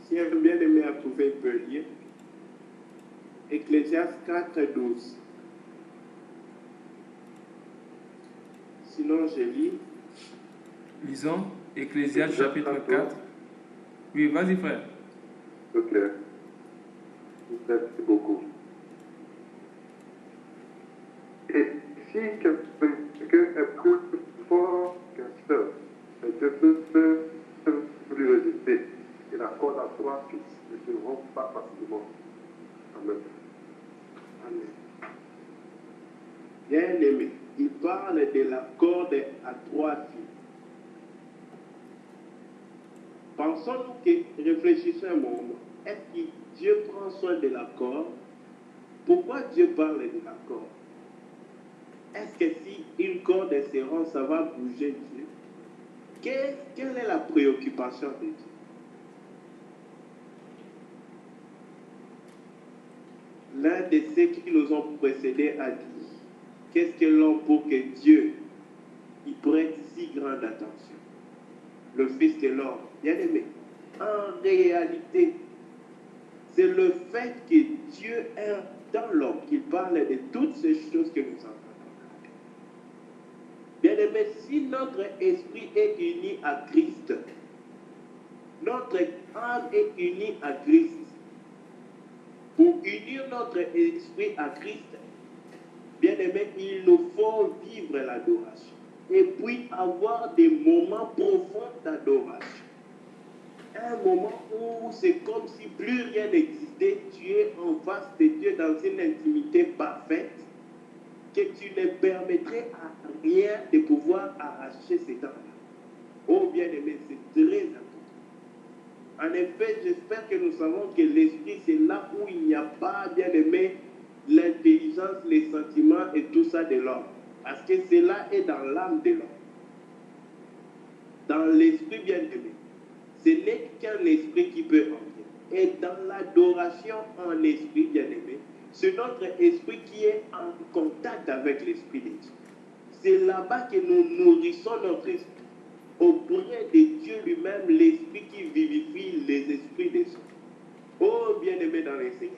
S2: Si un bien-aimé a trouvé, il peut lire. Ecclésiaste 4, 12. Sinon, je lis.
S3: Lisons Ecclésiaste chapitre 4. Oui, vas-y frère.
S1: Ok. Merci beaucoup. Et si quelqu'un est plus fort qu'un seul, et te plus résister, il accorde à toi fils ne se rompt pas facilement. Amen.
S2: Amen. Bien-aimé, il parle de la corde à 3 fils. Pensons-nous que, réfléchissons un moment, est-ce que Dieu prend soin de la corde? Pourquoi Dieu parle de la corde? Est-ce que si une corde se rompt, ça va bouger Dieu? Quelle est la préoccupation de Dieu? L'un de ceux qui nous ont précédés a dit, qu'est-ce que l'on pour que Dieu y prête si grande attention? Le Fils de l'homme, bien aimé, en réalité, c'est le fait que Dieu est dans l'homme qu'il parle de toutes ces choses que nous entendons. Bien aimé, si notre esprit est uni à Christ, notre âme est unie à Christ. Pour unir notre esprit à Christ, bien aimé, il nous faut vivre l'adoration. Et puis avoir des moments profonds d'adoration. Un moment où c'est comme si plus rien n'existait, tu es en face de Dieu dans une intimité parfaite, que tu ne permettrais à rien de pouvoir arracher ces temps-là. Oh bien aimé, c'est très important. En effet, j'espère que nous savons que l'esprit, c'est là où il n'y a pas, bien aimé, l'intelligence, les sentiments et tout ça de l'homme. Parce que cela est dans l'âme de l'homme. Dans l'esprit, bien aimé. Ce n'est qu'un esprit qui peut entrer. Et dans l'adoration en esprit, bien aimé, c'est notre esprit qui est en contact avec l'esprit de Dieu. C'est là-bas que nous nourrissons notre esprit. Auprès de Dieu lui-même, l'esprit qui vivifie les esprits des hommes. Oh, bien-aimés dans les Seigneurs,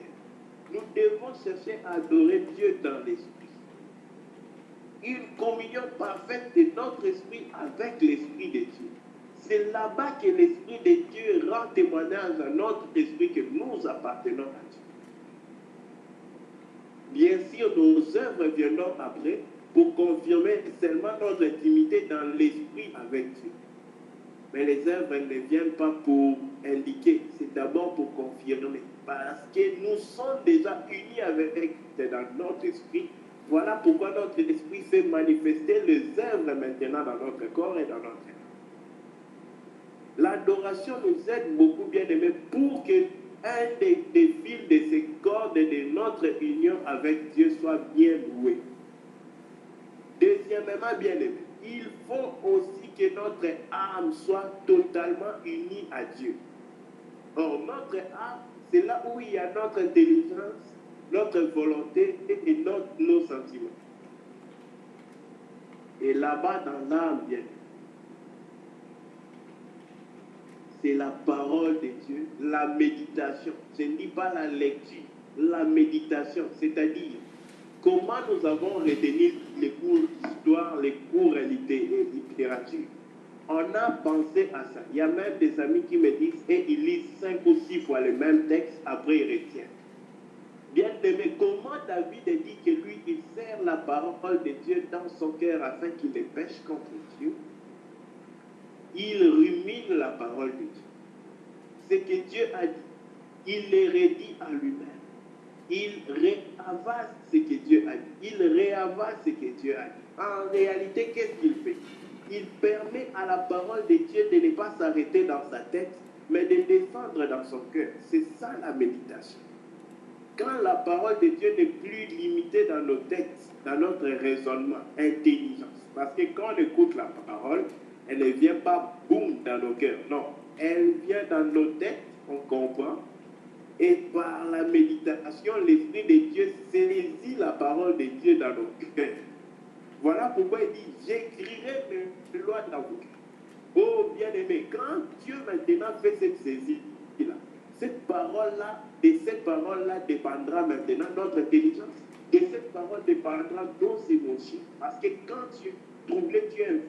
S2: nous devons chercher à adorer Dieu dans l'esprit. Une communion parfaite de notre esprit avec l'esprit de Dieu. C'est là-bas que l'esprit de Dieu rend témoignage à notre esprit que nous appartenons à Dieu. Bien sûr, nos œuvres viendront après pour confirmer seulement notre intimité dans l'esprit avec Dieu. Mais les œuvres ne viennent pas pour indiquer, c'est d'abord pour confirmer. parce que nous sommes déjà unis avec dans notre esprit. Voilà pourquoi notre esprit fait manifester les œuvres maintenant dans notre corps et dans notre âme. L'adoration nous aide beaucoup, bien aimés, pour que un des fils de ces cordes de notre union avec Dieu soit bien noué. Deuxièmement, bien aimé, il faut aussi que notre âme soit totalement unie à Dieu. Or, notre âme, c'est là où il y a notre intelligence, notre volonté et nos sentiments. Et là-bas, dans l'âme, bien aimé, c'est la parole de Dieu, la méditation. Je ne dis pas la lecture, la méditation, c'est-à-dire comment nous avons retenu les cours d'histoire, les cours littérature. On a pensé à ça. Il y a même des amis qui me disent, et ils lisent 5 ou 6 fois le même texte, après ils retiennent. Bien aimé, comment David a dit que lui, il sert la parole de Dieu dans son cœur afin qu'il ne pêche contre Dieu? Il rumine la parole de Dieu. Ce que Dieu a dit, il le redit à lui-même. Il réavase ce que Dieu a dit. Il réavase ce que Dieu a dit. En réalité, qu'est-ce qu'il fait? Il permet à la parole de Dieu de ne pas s'arrêter dans sa tête, mais de descendre dans son cœur. C'est ça la méditation. Quand la parole de Dieu n'est plus limitée dans nos têtes, dans notre raisonnement, intelligence. Parce que quand on écoute la parole, elle ne vient pas boum dans nos cœurs. Non, elle vient dans nos têtes, on comprend. Et par la méditation, l'Esprit de Dieu saisit la parole de Dieu dans nos cœurs. Voilà pourquoi il dit, j'écrirai mes lois dans vos cœurs. Oh bien-aimé, quand Dieu maintenant fait cette saisie-là, cette parole-là, de cette parole-là dépendra maintenant notre intelligence. De cette parole dépendra nos émotions. Parce que quand tu es troublé, tu es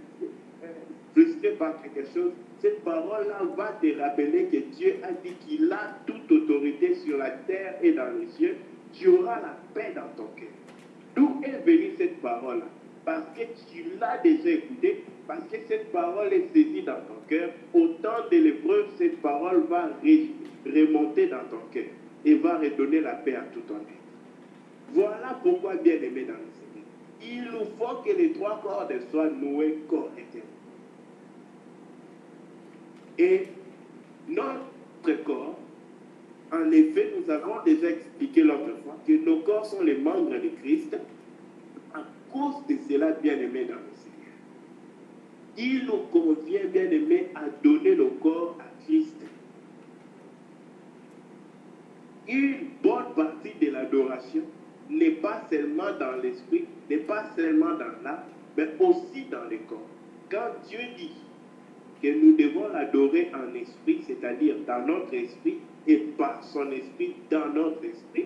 S2: frustré par quelque chose, cette parole-là va te rappeler que Dieu a dit qu'il a toute autorité sur la terre et dans les cieux. Tu auras la paix dans ton cœur. D'où est venue cette parole-là? Parce que tu l'as déjà écoutée, parce que cette parole est saisie dans ton cœur. Au temps de l'épreuve, cette parole va remonter dans ton cœur et va redonner la paix à tout ton être. Voilà pourquoi, bien aimé dans le Seigneur, il nous faut que les 3 cordes soient nouées correctement. Et notre corps, en effet, nous avons déjà expliqué l'autre fois que nos corps sont les membres de Christ. À cause de cela, bien-aimés dans le Seigneur, il nous convient, bien-aimés, à donner nos corps à Christ. Une bonne partie de l'adoration n'est pas seulement dans l'esprit, n'est pas seulement dans l'âme, mais aussi dans le corps. Quand Dieu dit que nous devons l'adorer en esprit, c'est-à-dire dans notre esprit et par son esprit dans notre esprit,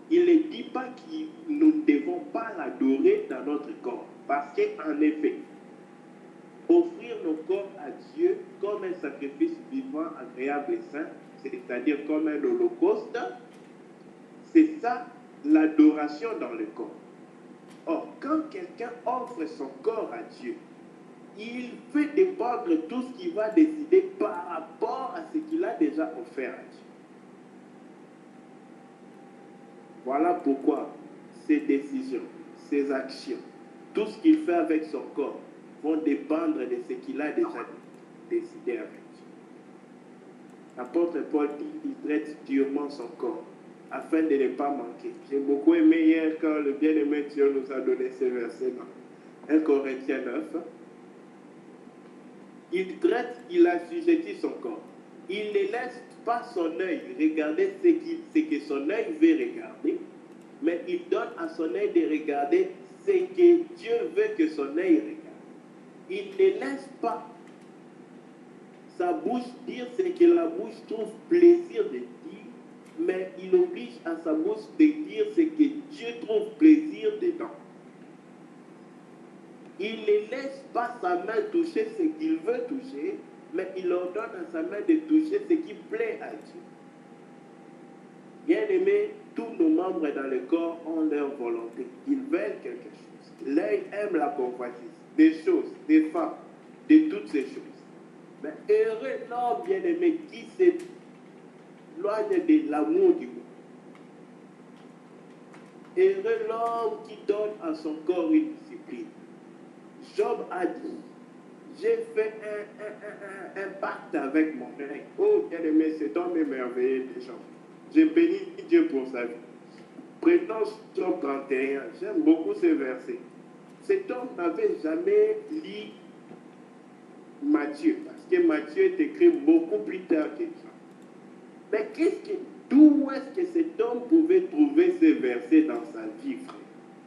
S2: il ne dit pas que nous ne devons pas l'adorer dans notre corps. Parce qu'en effet, offrir nos corps à Dieu comme un sacrifice vivant, agréable et saint, c'est-à-dire comme un holocauste, c'est ça l'adoration dans le corps. Or, quand quelqu'un offre son corps à Dieu, il fait dépendre tout ce qu'il va décider par rapport à ce qu'il a déjà offert à Dieu. Voilà pourquoi ses décisions, ses actions, tout ce qu'il fait avec son corps vont dépendre de ce qu'il a déjà décidé avec Dieu. L'apôtre Paul dit qu'il traite durement son corps afin de ne pas manquer. J'ai beaucoup aimé hier quand le bien-aimé Dieu nous a donné ce verset dans 1 Corinthiens 9. Il traite, il assujettit son corps. Il ne laisse pas son œil regarder ce que son œil veut regarder, mais il donne à son œil de regarder ce que Dieu veut que son œil regarde. Il ne laisse pas sa bouche dire ce que la bouche trouve plaisir de dire, mais il oblige à sa bouche de dire ce que Dieu trouve plaisir dedans. Il ne laisse pas sa main toucher ce qu'il veut toucher, mais il ordonne à sa main de toucher ce qui plaît à Dieu. Bien-aimés, tous nos membres dans le corps ont leur volonté. Ils veulent quelque chose. L'œil aime la convoitise, des choses, des femmes, de toutes ces choses. Mais heureux l'homme bien-aimé qui se s'éloigne de l'amour du monde. Heureux l'homme qui donne à son corps une discipline. Job a dit, j'ai fait un pacte avec mon œil. Oh, bien-aimé, cet homme est merveilleux déjà. Je bénis Dieu pour sa vie. Prenons Job 31. J'aime beaucoup ce verset. Cet homme n'avait jamais lu Matthieu, parce que Matthieu est écrit beaucoup plus tard que ça. Mais d'où est-ce que cet homme pouvait trouver ces versets dans sa vie, frère?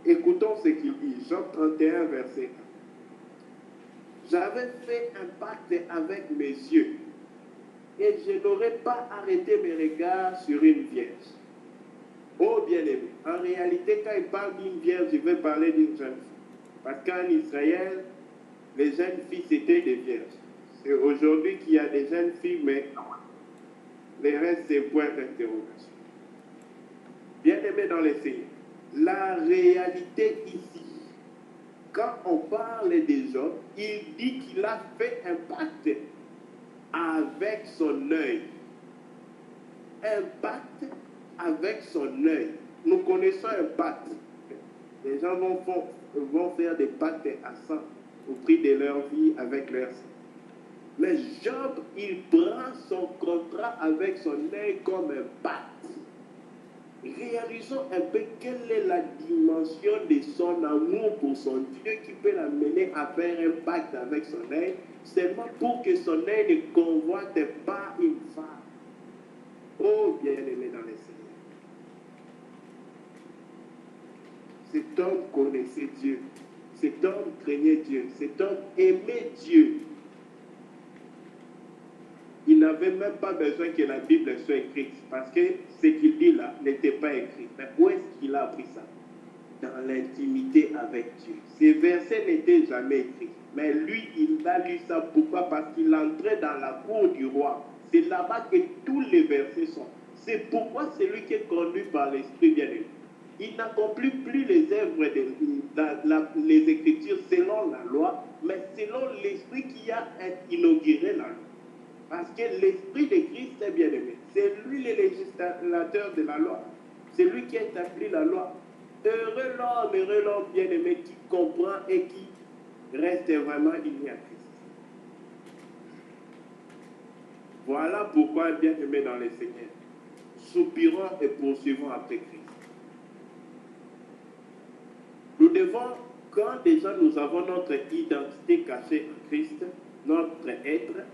S2: Écoutons ce qu'il dit, Job 31, verset 1. J'avais fait un pacte avec mes yeux, et je n'aurais pas arrêté mes regards sur une vierge. Oh bien-aimé, en réalité, quand il parle d'une vierge, il veut parler d'une jeune fille. Parce qu'en Israël, les jeunes filles, c'était des vierges. C'est aujourd'hui qu'il y a des jeunes filles, mais les restes, c'est point d'interrogation. Bien-aimé dans les Seigneurs, la réalité ici, quand on parle des Job, il dit qu'il a fait un pacte avec son œil. Un pacte avec son œil. Nous connaissons un pacte. Les gens vont faire des pactes à sang au prix de leur vie avec leur sang. Mais Job, il prend son contrat avec son œil comme un pacte. Réalisons un peu quelle est la dimension de son amour pour son Dieu qui peut l'amener à faire un pacte avec son œil, seulement pour que son œil ne convoite pas une femme. Oh, bien-aimé dans les Seigneurs. Cet homme connaissait Dieu. Cet homme craignait Dieu. Cet homme aimait Dieu. Il n'avait même pas besoin que la Bible soit écrite, parce que ce qu'il dit là n'était pas écrit. Mais où est-ce qu'il a appris ça? Dans l'intimité avec Dieu. Ces versets n'étaient jamais écrits. Mais lui, il a lu ça. Pourquoi? Parce qu'il entrait dans la cour du roi. C'est là-bas que tous les versets sont. C'est pourquoi c'est lui qui est conduit par l'Esprit bien-aimé. Il n'accomplit plus les œuvres, les Écritures selon la loi, mais selon l'Esprit qui a inauguré la loi. Parce que l'Esprit de Christ est bien-aimé. C'est lui le législateur de la loi. C'est lui qui établit la loi. Heureux l'homme bien-aimé qui comprend et qui reste vraiment uni à Christ. Voilà pourquoi, bien-aimé dans les Seigneurs, soupirons et poursuivons après Christ. Nous devons, quand déjà nous avons notre identité cachée en Christ, notre être,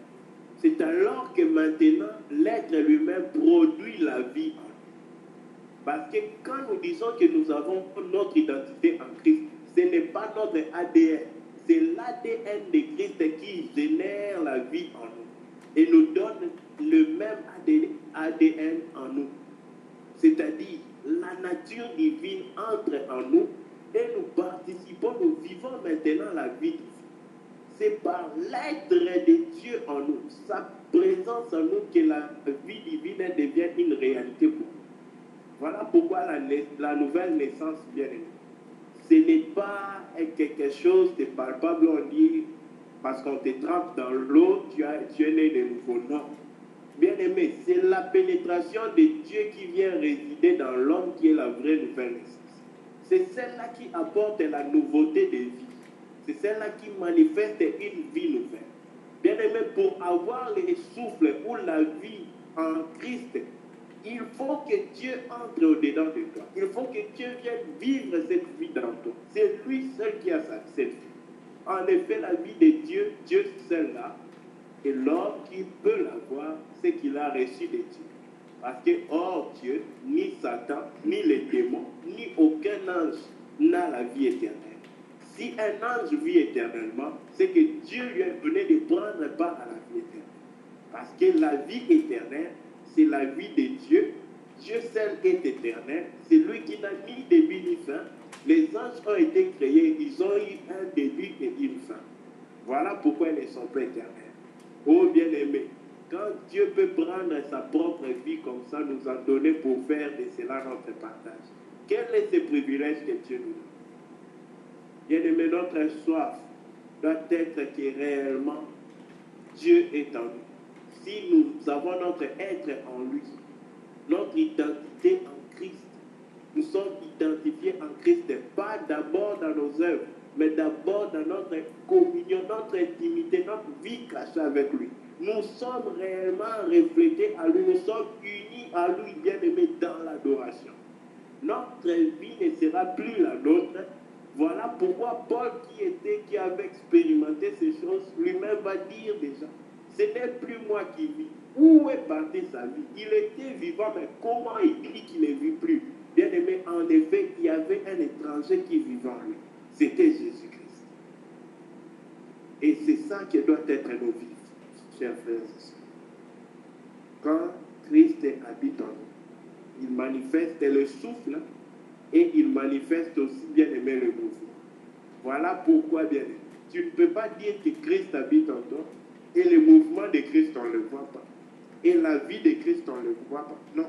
S2: c'est alors que maintenant l'être lui-même produit la vie en nous. Parce que quand nous disons que nous avons notre identité en Christ, ce n'est pas notre ADN, c'est l'ADN de Christ qui génère la vie en nous et nous donne le même ADN en nous. C'est-à-dire, la nature divine entre en nous et nous participons, nous vivons maintenant la vie divine. C'est par l'être de Dieu en nous, sa présence en nous, que la vie divine devient une réalité pour nous. Voilà pourquoi la nouvelle naissance, bien aimée, ce n'est pas quelque chose de palpable, on dit, parce qu'on te trempe dans l'eau, tu es né de nouveau. Non. Bien aimé, c'est la pénétration de Dieu qui vient résider dans l'homme qui est la vraie nouvelle naissance. C'est celle-là qui apporte la nouveauté de vie. C'est celle-là qui manifeste une vie nouvelle. Bien aimé, pour avoir le souffle ou la vie en Christ, il faut que Dieu entre au-dedans de toi. Il faut que Dieu vienne vivre cette vie dans toi. C'est lui seul qui a cette vie. En effet, la vie de Dieu, Dieu seul là, et l'homme qui peut l'avoir, c'est qu'il a reçu de Dieu. Parce que hors Dieu, ni Satan, ni les démons, ni aucun ange n'a la vie éternelle. Si un ange vit éternellement, c'est que Dieu lui a donné de prendre part à la vie éternelle. Parce que la vie éternelle, c'est la vie de Dieu. Dieu seul est éternel. C'est lui qui n'a ni début ni fin. Les anges ont été créés, ils ont eu un début et une fin. Voilà pourquoi ils ne sont pas éternels. Oh bien-aimé, quand Dieu peut prendre sa propre vie comme ça, nous en donner pour faire de cela notre partage. Quel est ce privilège que Dieu nous donne? Bien-aimé, notre soif doit être que réellement Dieu est en nous. Si nous avons notre être en lui, notre identité en Christ. Nous sommes identifiés en Christ, pas d'abord dans nos œuvres, mais d'abord dans notre communion, notre intimité, notre vie cachée avec lui. Nous sommes réellement reflétés à lui, nous sommes unis à lui, bien-aimés, dans l'adoration. Notre vie ne sera plus la nôtre. Voilà pourquoi Paul, qui avait expérimenté ces choses, lui-même va dire déjà, ce n'est plus moi qui vis. Où est partie sa vie? Il était vivant, mais comment il dit qu'il ne vit plus? Bien aimé, en effet, il y avait un étranger qui vivait en lui. C'était Jésus-Christ. Et c'est ça qui doit être nos vies, chers frères et sœurs. Quand Christ habite en nous, il manifeste le souffle et il manifeste aussi, bien aimé, le mouvement. Voilà pourquoi, bien aimé, tu ne peux pas dire que Christ habite en toi et le mouvement de Christ, on ne le voit pas. Et la vie de Christ, on ne le voit pas. Non.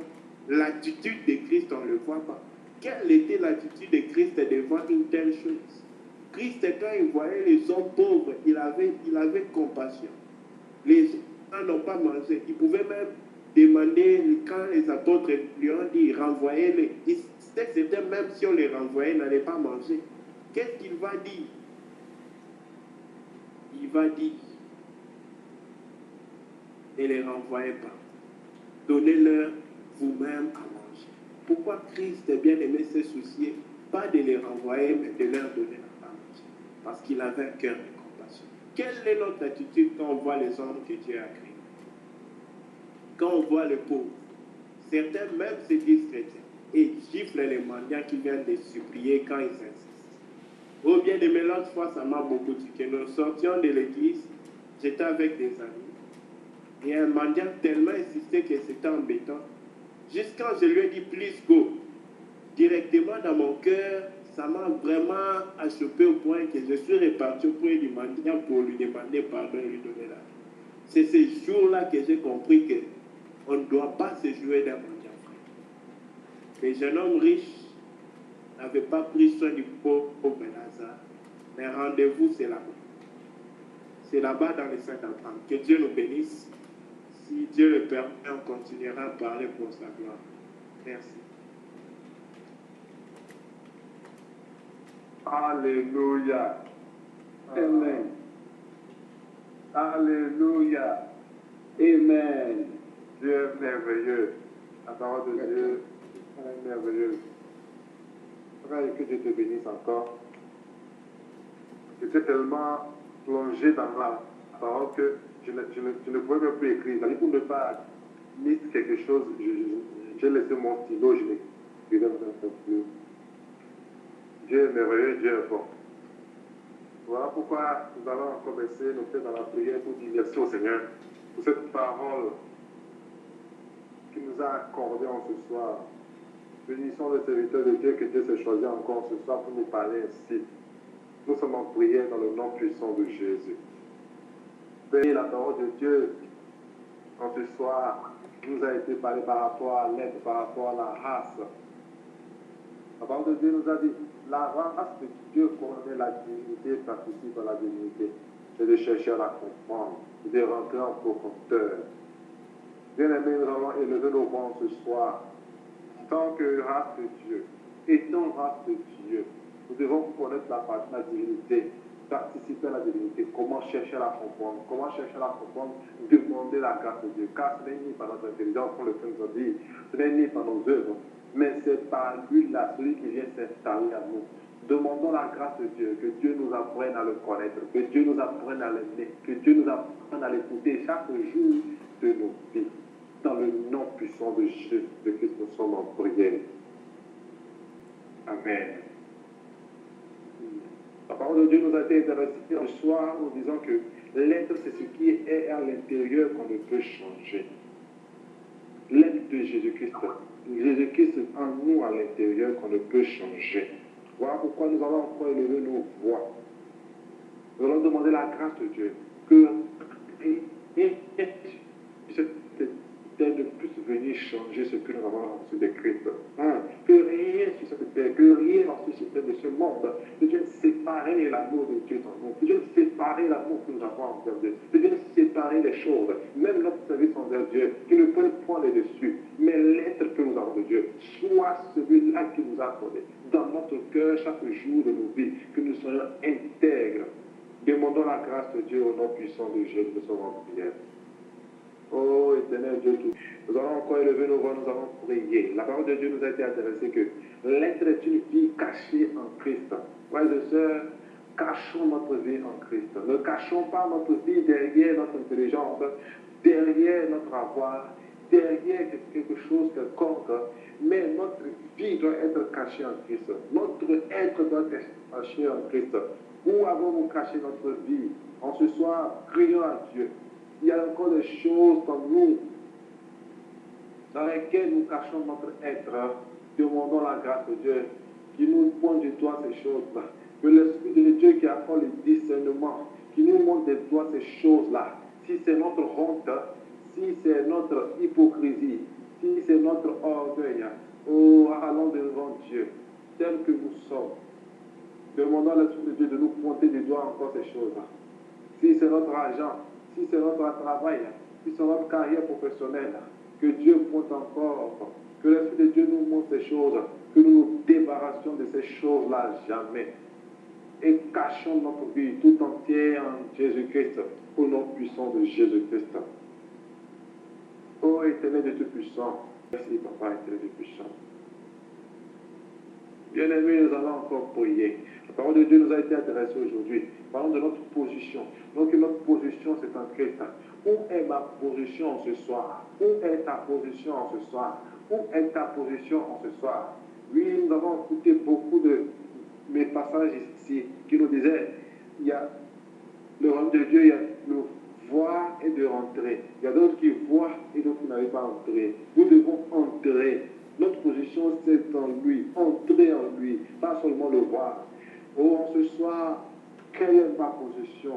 S2: L'attitude de Christ, on ne le voit pas. Quelle était l'attitude de Christ devant une telle chose? Christ, quand il voyait les hommes pauvres, il avait compassion. Les gens n'ont pas mangé. Il pouvait même demander, quand les apôtres lui ont dit, renvoyez-les. C'était même si on les renvoyait, ils n'allaient pas manger. Qu'est-ce qu'il va dire? Il va dire, ne les renvoyez pas. Donnez-leur vous-même à manger. Pourquoi Christ, bien aimé, s'est soucié, pas de les renvoyer, mais de leur donner à manger? Parce qu'il avait un cœur de compassion. Quelle est notre attitude quand on voit les hommes que Dieu a créés? Quand on voit les pauvres, certains même se disent chrétiens et giflent les mendiants qui viennent les supplier quand ils insistent. Oh bien aimé, l'autre fois, ça m'a beaucoup dit que nous sortions de l'église, j'étais avec des amis, et un mendiant tellement insisté que c'était embêtant. Juste quand je lui ai dit « please go », directement dans mon cœur, ça m'a vraiment achoppé au point que je suis reparti auprès du mendiant pour lui demander pardon et lui donner la vie. C'est ce jour-là que j'ai compris qu'on ne doit pas se jouer d'un mendiant. Les jeunes hommes riches n'avaient pas pris soin du pauvre Lazare. Mais rendez-vous, c'est là-bas. C'est là-bas dans les Saint-Antoine. Que Dieu nous bénisse. Si Dieu le permet, on continuera à parler pour sa gloire. Merci.
S1: Alléluia. Amen. Alléluia.
S5: Amen.
S1: Dieu est merveilleux. La parole de Dieu est merveilleuse. Frère, que Dieu te bénisse encore. J'étais tellement plongé dans la parole que je ne pouvais même plus écrire. C'est-à-dire, pour ne pas lire quelque chose, j'ai laissé mon stylo, je n'écrivais même plus. Dieu est merveilleux, Dieu est bon. Voilà pourquoi nous allons commencer nos faits dans la prière pour dire merci au Seigneur pour cette parole qu'il nous a accordée en ce soir. Bénissons le serviteur de Dieu que Dieu s'est choisi encore ce soir pour nous parler ainsi. Nous sommes en prière dans le nom puissant de Jésus. Bénis la parole de Dieu en ce soir nous a été parlé par rapport à l'être, par rapport à la race. La parole de Dieu nous a dit, la race de Dieu connaît la divinité, participe à la divinité. C'est de chercher à la comprendre, de rentrer en profondeur. Bien aimé, nous allons élever nos voix ce soir. Tant que race de Dieu, étant race de Dieu, nous devons connaître la divinité, participer à la divinité, comment chercher à la comprendre, demander la grâce de Dieu, car ce n'est ni par notre intelligence, comme le Seigneur nous a dit, ce n'est ni par nos œuvres, mais c'est par lui, là, celui qui vient s'installer à nous. Demandons la grâce de Dieu, que Dieu nous apprenne à le connaître, que Dieu nous apprenne à l'aimer, que Dieu nous apprenne à l'écouter chaque jour de nos vies. Dans le nom puissant de Jésus de Christ, nous sommes en prière. Amen. La parole de Dieu nous a été intéressée ce soir en disant que l'être, c'est ce qui est à l'intérieur qu'on ne peut changer. L'être de Jésus-Christ. Jésus-Christ en nous à l'intérieur qu'on ne peut changer. Voilà pourquoi nous allons encore élever nos voix. Nous allons demander la grâce de Dieu que terre ne puisse venir changer ce que nous avons reçu de Christ. Que rien sur cette terre, que rien dans ce système de ce monde ne vienne séparer l'amour de Dieu en nous, ne vienne séparer l'amour que nous avons envers Dieu, ne vienne séparer les choses, même notre service envers Dieu, qui ne prenne point les dessus, mais l'être que nous avons de Dieu, soit celui-là qui nous a donné dans notre cœur chaque jour de nos vies, que nous soyons intègres. Demandons la grâce de Dieu au nom puissant de Jésus de son prière. Oh éternel Dieu, nous allons encore élever nos voix, nous allons prier. La parole de Dieu nous a été adressée que l'être est une vie cachée en Christ. Frères et sœurs, cachons notre vie en Christ. Ne cachons pas notre vie derrière notre intelligence, derrière notre avoir, derrière quelque chose quelconque, mais notre vie doit être cachée en Christ. Notre être doit être caché en Christ. Où avons-nous caché notre vie? En ce soir, crions à Dieu. Il y a encore des choses en nous dans lesquelles nous cachons notre être. Demandons la grâce de Dieu qui nous pointe du doigt ces choses-là. Que l'Esprit de Dieu qui accorde le discernement, qui nous montre des doigts ces choses-là. Si c'est notre honte, si c'est notre hypocrisie, si c'est notre orgueil, oh, allons devant Dieu, tel que nous sommes. Demandons à l'Esprit de Dieu de nous pointer du doigt encore ces choses-là. Si c'est notre argent, si c'est notre travail, si c'est notre carrière professionnelle, que Dieu pointe encore, que l'Esprit de Dieu nous montre ces choses, que nous nous débarrassions de ces choses-là jamais. Et cachons notre vie tout entière en Jésus-Christ, au nom puissant de Jésus-Christ. Ô éternel Dieu puissant, merci Papa éternel Dieu puissant. Bien-aimés, nous allons encore prier. La parole de Dieu nous a été adressée aujourd'hui. Parlons de notre position. Donc notre position, c'est en Christ. Où est ma position ce soir? Où est ta position ce soir? Où est ta position ce soir? Oui, nous avons écouté beaucoup de mes passages ici qui nous disaient, il y a le royaume de Dieu, il y a le voir et de rentrer. Il y a d'autres qui voient et d'autres qui n'arrivent pas à entrer. Nous devons entrer. Notre position, c'est en lui. Entrer en lui, pas seulement le voir. Oh, en ce soir, quelle est ma position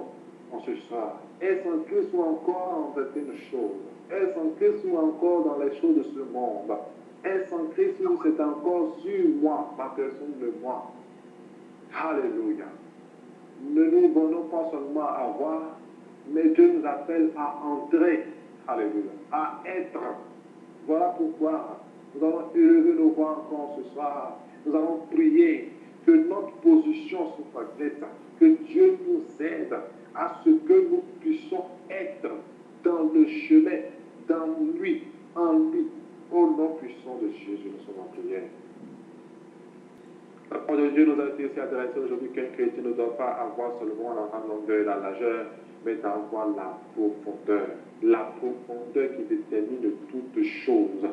S1: en ce soir? Est-ce en Christ ou encore en certaines choses? Est-ce en Christ ou encore dans les choses de ce monde? Est-ce en Christ ou c'est encore sur moi, ma personne de moi? Alléluia. Ne nous bornons pas seulement à voir, mais Dieu nous appelle à entrer. Alléluia. À être. Voilà pourquoi nous allons élever nos voix encore ce soir. Nous allons prier que notre position soit nette, que Dieu nous aide à ce que nous puissions être dans le chemin, dans lui, en lui, au nom puissant de Jésus. Nous sommes en prière. La parole de Dieu nous a été aussi adressée aujourd'hui qu'un chrétien ne doit pas avoir seulement la longueur et la largeur, mais d'avoir la profondeur. La profondeur qui détermine toutes choses.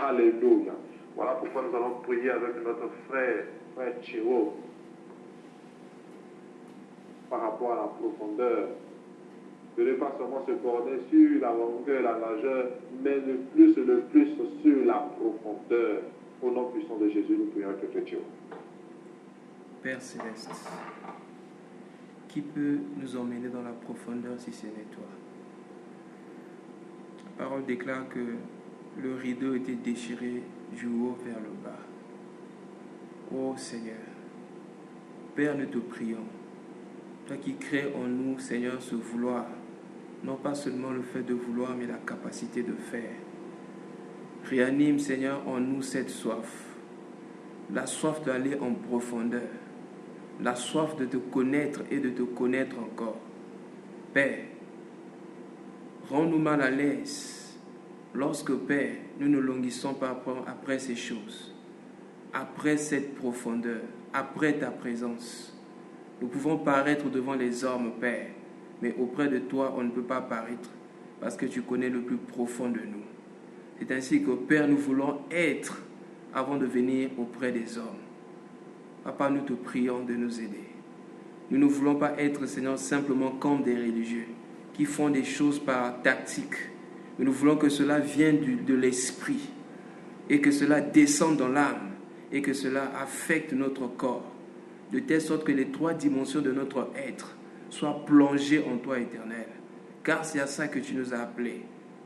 S1: Alléluia. Voilà pourquoi nous allons prier avec notre frère Chiro, par rapport à la profondeur. De ne pas seulement se borner sur la longueur et la largeur, mais le plus sur la profondeur. Au nom puissant de Jésus, nous prions avec notre Chiro.
S3: Père Céleste, qui peut nous emmener dans la profondeur si ce n'est toi? La parole déclare que le rideau était déchiré du haut vers le bas. Ô Seigneur, Père, nous te prions, toi qui crées en nous, Seigneur, ce vouloir, non pas seulement le fait de vouloir, mais la capacité de faire. Réanime, Seigneur, en nous cette soif, la soif d'aller en profondeur, la soif de te connaître et de te connaître encore. Père, rends-nous mal à l'aise lorsque, Père, nous ne languissons pas après ces choses, après cette profondeur, après ta présence. Nous pouvons paraître devant les hommes, Père, mais auprès de toi, on ne peut pas paraître parce que tu connais le plus profond de nous. C'est ainsi que, Père, nous voulons être avant de venir auprès des hommes. Papa, nous te prions de nous aider. Nous ne voulons pas être, Seigneur, simplement comme des religieux qui font des choses par tactique. Mais nous voulons que cela vienne de l'esprit et que cela descende dans l'âme et que cela affecte notre corps, de telle sorte que les 3 dimensions de notre être soient plongées en toi, éternel. Car c'est à ça que tu nous as appelés.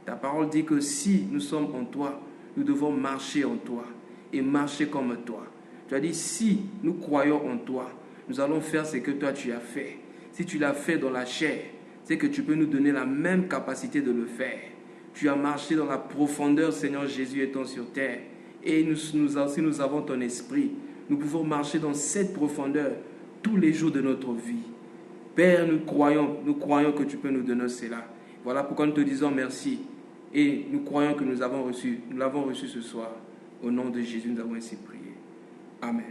S3: Ta parole dit que si nous sommes en toi, nous devons marcher en toi et marcher comme toi. Tu as dit, si nous croyons en toi, nous allons faire ce que toi tu as fait. Si tu l'as fait dans la chair, c'est que tu peux nous donner la même capacité de le faire. Tu as marché dans la profondeur, Seigneur Jésus étant sur terre. Et si nous avons ton esprit, nous pouvons marcher dans cette profondeur tous les jours de notre vie. Père, nous croyons que tu peux nous donner cela. Voilà pourquoi nous te disons merci. Et nous croyons que nous l'avons reçu ce soir. Au nom de Jésus, nous avons ainsi prié. Amen.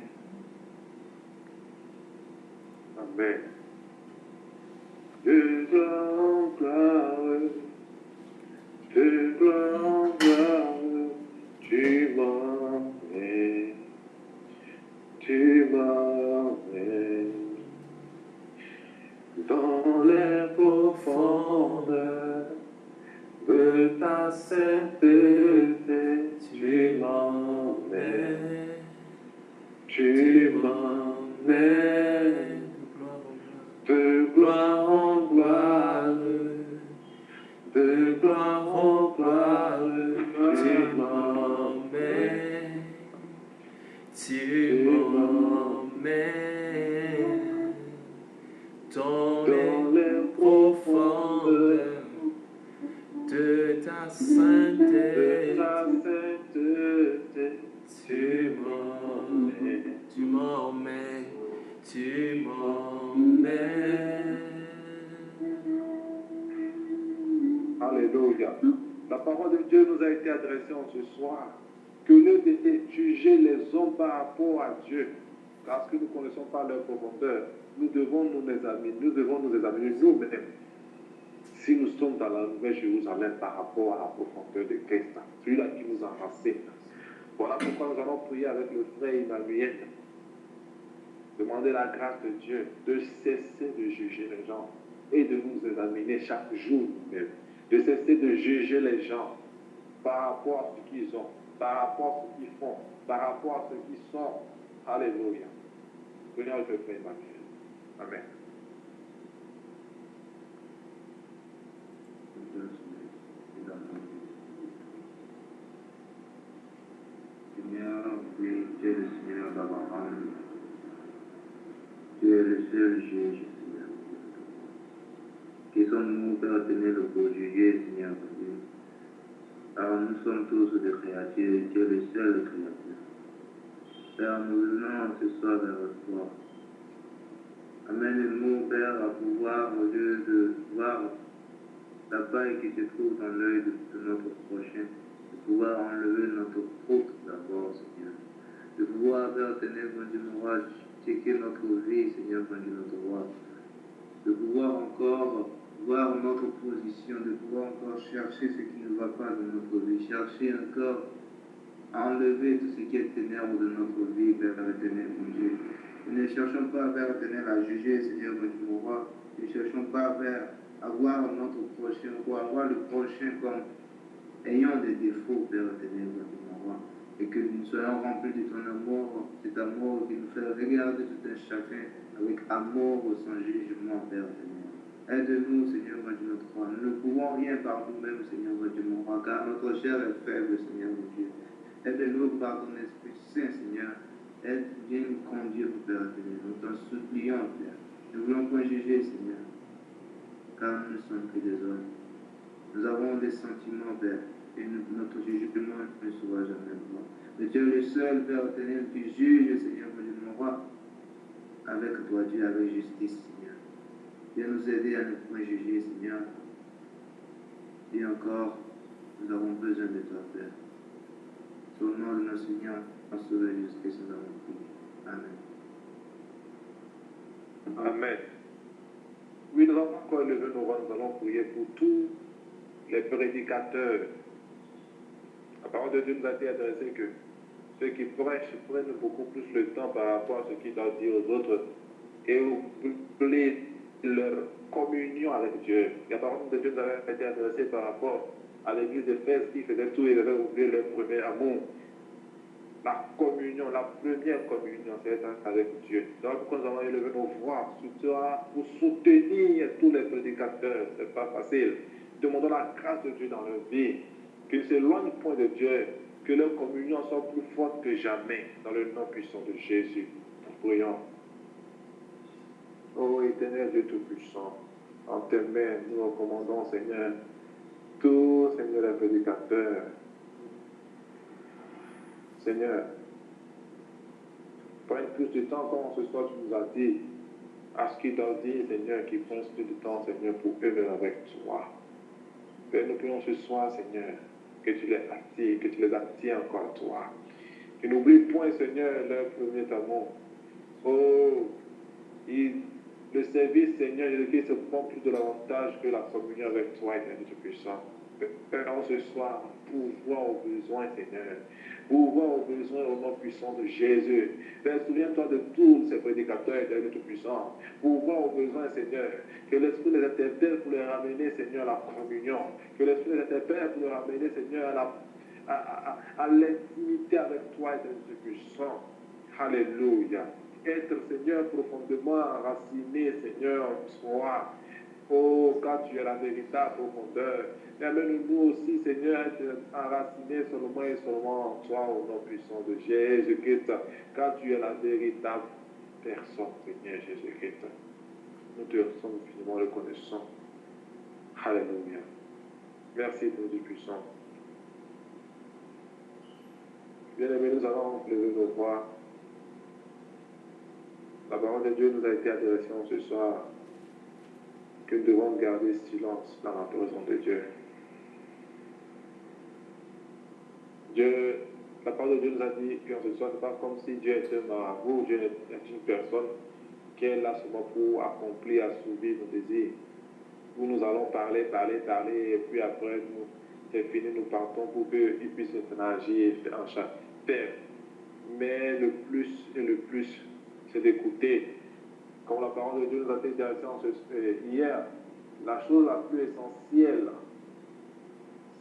S1: Amen. De gloire en gloire, de gloire en gloire, tu m'emmènes, tu m'emmènes dans les profondeurs de ta sainteté, tu m'emmènes, tu m'emmènes. De gloire en gloire, de gloire en gloire, tu m'emmènes,
S3: Tu m'emmènes dans les profondeurs de ta sainteté. Tu m'emmènes, tu m'emmènes, tu m'emmènes.
S1: Alléluia. La parole de Dieu nous a été adressée en ce soir. Que lieu de juger les hommes par rapport à Dieu, parce que nous ne connaissons pas leur profondeur, nous devons nous examiner nous-mêmes. Si nous sommes dans la Nouvelle Jérusalem par rapport à la profondeur de Christ, celui-là qui nous a renseigne. Voilà pourquoi nous allons prier avec le frère Emmanuel. Demander la grâce de Dieu de cesser de juger les gens et de nous examiner chaque jour nous-mêmes. De cesser de juger les gens par rapport à ce qu'ils ont, par rapport à ce qu'ils font, par rapport à ce qu'ils sont. Alléluia. Prions avec le frère Emmanuel. Amen.
S4: Seigneur, oui, tu es le Seigneur d'Abraham. Tu es le seul juge, Seigneur. Qui sommes-nous, Père éternel, pour juger, Seigneur Dieu? Alors nous sommes tous des créatures, tu es le seul créateur. Père, nous venons ce soir vers toi. Amène-nous, Père, à pouvoir, au lieu de voir la paille qui se trouve dans l'œil de notre prochain, de pouvoir enlever notre faute d'abord, Seigneur. De pouvoir, Père éternel, mon Dieu, mon roi, checker notre vie, Seigneur, mon Dieu, notre roi. De pouvoir encore voir notre position, de pouvoir encore chercher ce qui ne va pas dans notre vie, chercher encore à enlever tout ce qui est ténèbres de notre vie, Père éternel, mon Dieu. Nous ne cherchons pas, Père éternel, à juger, Seigneur, mon Dieu, mon roi. Nous ne cherchons pas, Père, à voir notre prochain, ou à voir le prochain comme ayant des défauts, Père éternel, mon Dieu, mon roi. Et que nous soyons remplis de ton amour, cet amour qui nous fait regarder tout un chacun avec amour sans jugement, Père éternel. Aide-nous, Seigneur, mon Dieu, notre roi. Nous ne pouvons rien par nous-mêmes, Seigneur, mon Dieu, mon roi, car notre chair est faible, Seigneur, mon Dieu. Aide-nous par ton Esprit Saint, Seigneur. Viens nous conduire, Père éternel. Nous t'en supplions, Père. Nous voulons pas juger, Seigneur, car nous ne sommes que des hommes. Nous avons des sentiments, Père, et notre jugement ne sera jamais bon. Mais tu es le seul, Père éternel, qui juge, Seigneur, mon Dieu, mon roi, avec toi, Dieu, avec justice, Seigneur. Viens nous aider à ne point juger, Seigneur. Et encore, nous avons besoin de toi, Père. Au nom de notre Seigneur, en Sauveur Jésus-Christ, nous avons prié. Amen.
S1: Amen. Oui, nous avons encore levé nos voix, nous allons prier pour tous les prédicateurs. La parole de Dieu nous a été adressée que ceux qui prêchent prennent beaucoup plus le temps par rapport à ce qu'ils doivent dire aux autres et oublient leur communion avec Dieu. La parole de Dieu nous a été adressée par rapport à l'église d'Éphèse qui faisait tout et ils avaient oublié leur premier amour. La communion, la première communion, c'est avec Dieu. Donc, pourquoi nous avons élevé nos voix pour soutenir tous les prédicateurs. Ce n'est pas facile.
S6: demandons la grâce de Dieu dans leur vie, qu'ils ne s'éloignent point de Dieu, que leur communion soit plus forte que jamais, dans le nom puissant de Jésus. Nous prions. Ô éternel Dieu Tout-Puissant, en tes mains, nous recommandons, Seigneur, tous, Seigneur, les prédicateurs. Seigneur, prenne plus de temps, comme ce soir tu nous as dit, à ce qu'ils doivent dire, Seigneur, qu'ils prennent plus de temps, Seigneur, pour œuvrer avec toi. Père, nous prions ce soir, Seigneur, que tu les attires, que tu les attires encore à toi. Que n'oublie point, Seigneur, leur premier amour. Oh, le service, Seigneur, Jésus-Christ se prend plus de l'avantage que la communion avec toi, Éternel Dieu puissant. Père, ce soir, pour voir aux besoins, Seigneur, pour voir aux besoins au nom puissant de Jésus. Père, souviens-toi de tous ces prédicateurs, Éternel Dieu puissant, pour voir aux besoins, Seigneur, que l'Esprit les interpelle pour les ramener, Seigneur, à la communion, que l'Esprit les interpelle pour les ramener, Seigneur, à l'intimité avec toi, Éternel Dieu puissant. Alléluia. Être, Seigneur, profondément enraciné, Seigneur, en toi. Oh, car tu es la véritable profondeur. Et amène-nous aussi, Seigneur, à être enracinés seulement et seulement en toi, au nom puissant de Jésus-Christ. Car tu es la véritable personne, Seigneur Jésus-Christ. Nous te sommes infiniment reconnaissants. Alléluia. Merci, Dieu puissant. Bien-aimés, nous allons lever nos voix. La parole de Dieu nous a été adressée ce soir que nous devons garder silence dans la présence de Dieu. La parole de Dieu nous a dit que ce soir, ce n'est pas comme si Dieu était un marabout, Dieu est une personne qui est là seulement pour accomplir, assouvir nos désirs. Où nous allons parler, et puis après, c'est fini, nous partons pour qu'il puisse agir en chaque terre. Mais le plus, c'est d'écouter. Comme la parole de Dieu nous a été adressée hier, la chose la plus essentielle,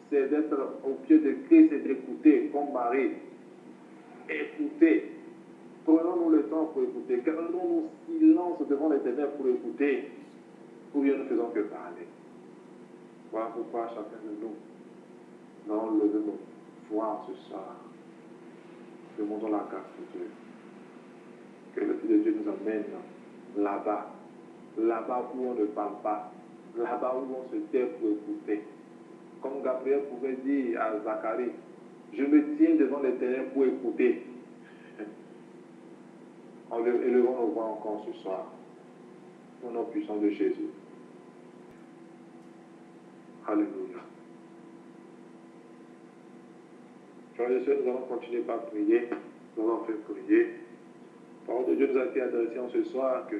S6: c'est d'être au pied de Christ et d'écouter, comme Marie. Écouter. Prenons-nous le temps pour écouter. Gardons-nous silence devant l'Éternel pour écouter. Ou bien ne faisons que parler. Voilà pourquoi chacun de nous allons lever nos voix ce soir. Demandons la grâce de Dieu. Que le Fils de Dieu nous amène là-bas. Là-bas où on ne parle pas. Là-bas où on se tait pour écouter. Comme Gabriel pouvait dire à Zacharie, je me tiens devant l'Éternel pour écouter. Élevons nos voix encore ce soir. Au nom puissant de Jésus. Alléluia. Frères et sœurs, nous allons continuer par prier. Nous allons faire prier. La parole de Dieu nous a été adressée en ce soir que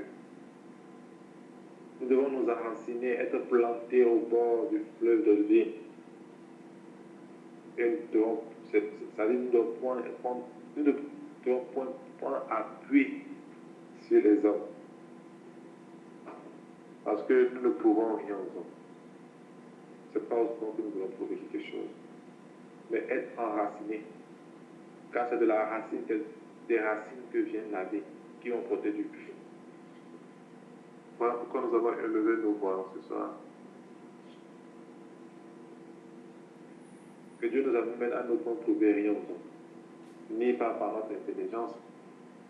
S6: nous devons nous enraciner, être plantés au bord du fleuve de vie. Et nous devons, c'est-à-dire nous ne devons point prendre appui sur les hommes. Parce que nous ne pouvons rien aux hommes. Ce n'est pas au temps que nous devons prouver quelque chose. Mais être enraciné. Car c'est de la racine, des racines que vient la vie, qui vont porter du fruit. Voilà pourquoi nous avons élevé nos voix ce soir. Que Dieu nous amène à ne pas prouver rien aux hommes. Ni par notre intelligence,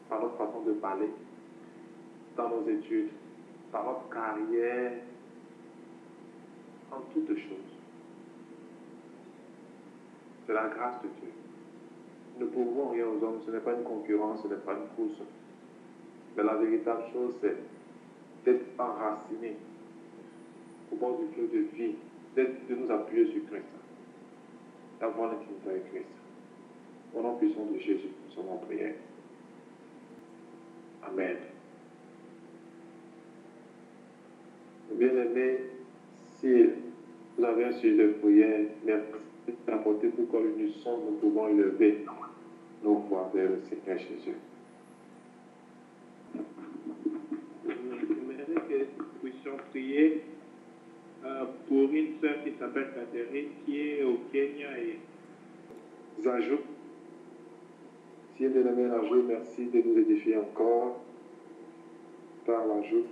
S6: par notre façon de parler, dans nos études, par notre carrière, en toutes choses. C'est la grâce de Dieu. Nous ne pouvons rien aux hommes, ce n'est pas une concurrence, ce n'est pas une course. Mais la véritable chose, c'est d'être enraciné au bord du fleuve de vie, de nous appuyer sur Christ, d'avoir l'intimité avec Christ. Au nom puissant de Jésus, nous sommes en prière. Amen. Bien-aimés, si vous avez un sujet de prière, merci d'apporter pour qu'en unisson nous pouvons élever nos voix vers le Seigneur Jésus.
S2: J'aimerais que nous puissions prier pour une sœur qui s'appelle Catherine, qui est au Kenya et
S6: Zajou. Si bien-aimé Zajou, merci de nous édifier encore par Zajou.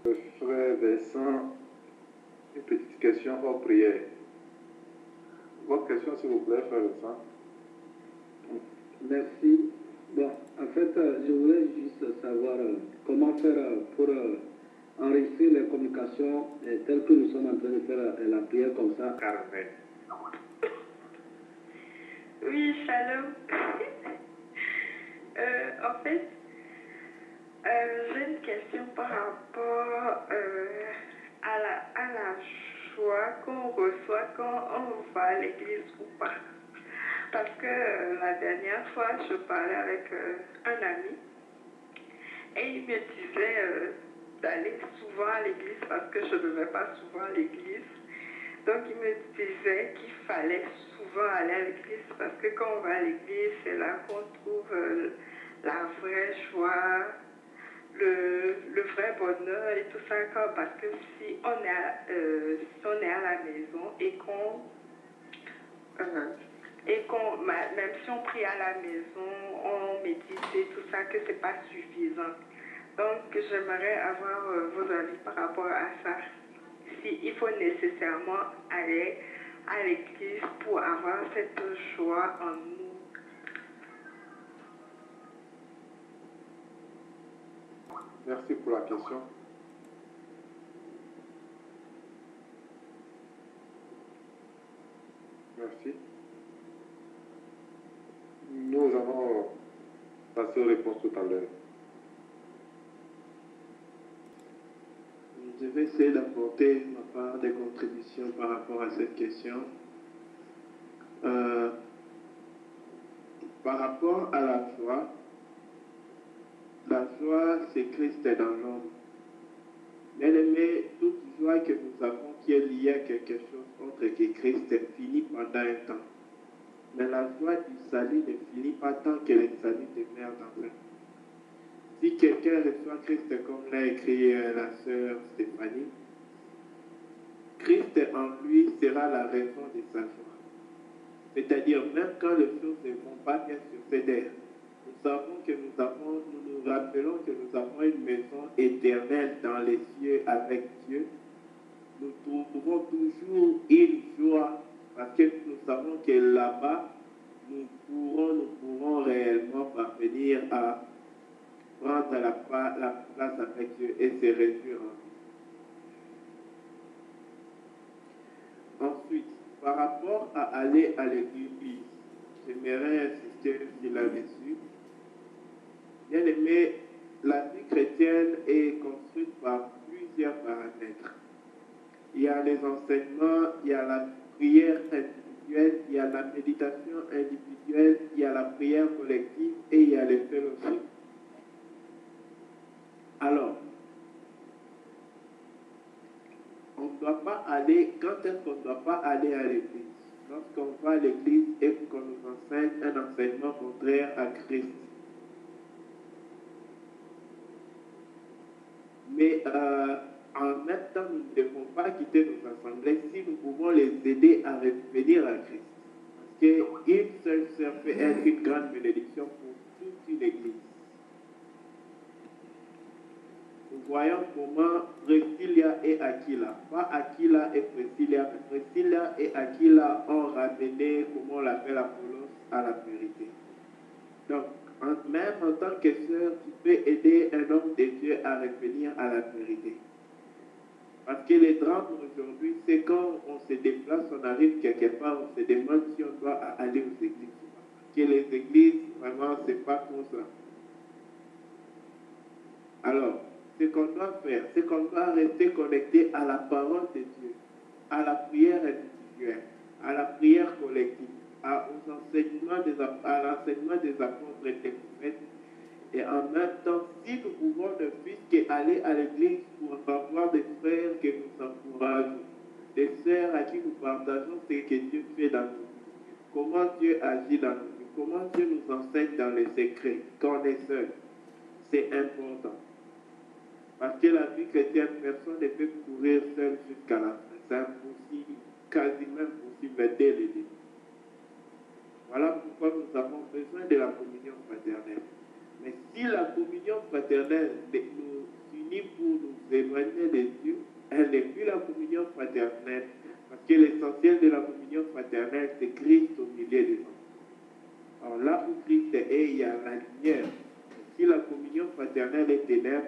S6: Le frère frère Vincent une petite question hors prière. Votre question, s'il vous plaît, frère Vincent.
S5: Merci. Bon, en fait, je voulais juste savoir comment faire pour enregistrer les communications telles que nous sommes en train de faire la prière comme ça.
S6: Carmen.
S7: Oui, shalom. En fait, j'ai une question par rapport à la joie qu'on reçoit quand on va à l'église ou pas. Parce que la dernière fois, je parlais avec un ami et il me disait d'aller souvent à l'église parce que je ne vais pas souvent à l'église. Donc il me disait qu'il fallait souvent aller à l'église parce que quand on va à l'église, c'est là qu'on trouve la vraie joie, le vrai bonheur et tout ça. Parce que si on est à la maison et même si on prie à la maison, on médite et tout ça, que c'est pas suffisant. Donc j'aimerais avoir vos avis par rapport à ça. Il faut nécessairement aller à l'église pour avoir cette joie en nous.
S6: Merci pour la question. Merci. Nous allons passer aux réponses tout à l'heure.
S2: Je vais essayer d'apporter ma part des contributions par rapport à cette question. Par rapport à la joie, c'est Christ dans l'homme. Bien-aimé, toute joie que nous avons qui est liée à quelque chose autre que Christ finit pendant un temps. Mais la joie du salut ne finit pas tant que le salut demeure dans un. Si quelqu'un reçoit Christ comme l'a écrit la sœur Stéphanie, Christ en lui sera la raison de sa joie. C'est-à-dire, même quand les choses ne vont pas bien sur cette terre, nous nous rappelons que nous avons une maison éternelle dans les cieux avec Dieu. Nous trouvons toujours une joie parce que nous savons que là-bas, nous pourrons réellement parvenir à prendre la place avec Dieu et se réjouir en lui. Ensuite, par rapport à aller à l'église, j'aimerais insister sur là-dessus. Bien aimé, la vie chrétienne est construite par plusieurs paramètres. Il y a les enseignements, il y a la prière individuelle, il y a la méditation individuelle, il y a la prière collective et il y a les fellowships. Alors, on ne doit pas aller, quand est-ce qu'on ne doit pas aller à l'église? Lorsqu'on va à l'église et qu'on nous enseigne un enseignement contraire à Christ. Mais en même temps, nous ne devons pas quitter nos assemblées si nous pouvons les aider à revenir à Christ. Parce qu'une seule sœur peut être une grande bénédiction pour toute une église. Nous voyons comment Priscilla et Aquila, pas Aquila et Priscilla, mais Priscilla et Aquila ont ramené, comment on l'appelle, Apollos à la vérité. Donc, même en tant que sœur, tu peux aider un homme de Dieu à revenir à la vérité. Parce que les drames aujourd'hui, c'est quand on se déplace, on arrive quelque part, on se demande si on doit aller aux églises. Parce que les églises, vraiment, c'est pas comme ça. Alors, ce qu'on doit faire, c'est qu'on doit rester connecté à la parole de Dieu, à la prière individuelle, à la prière collective, à l'enseignement des apôtres et des prophètes. Et en même temps, si nous pouvons ne plus qu'aller à l'église pour avoir des frères qui nous encouragent, des sœurs à qui nous partageons ce que Dieu fait dans nos vies, comment Dieu agit dans nos vies, comment Dieu nous enseigne dans les secrets, quand on est seul. C'est important. Parce que la vie chrétienne, personne ne peut courir seul jusqu'à la fin. C'est impossible, quasiment impossible dès le début. Voilà pourquoi nous avons besoin de la communion fraternelle. Mais si la communion fraternelle nous finit pour nous éloigner de Dieu, elle n'est plus la communion fraternelle. Parce que l'essentiel de la communion fraternelle, c'est Christ au milieu des hommes. Alors là où Christ est, il y a la lumière. Si la communion fraternelle est ténèbre,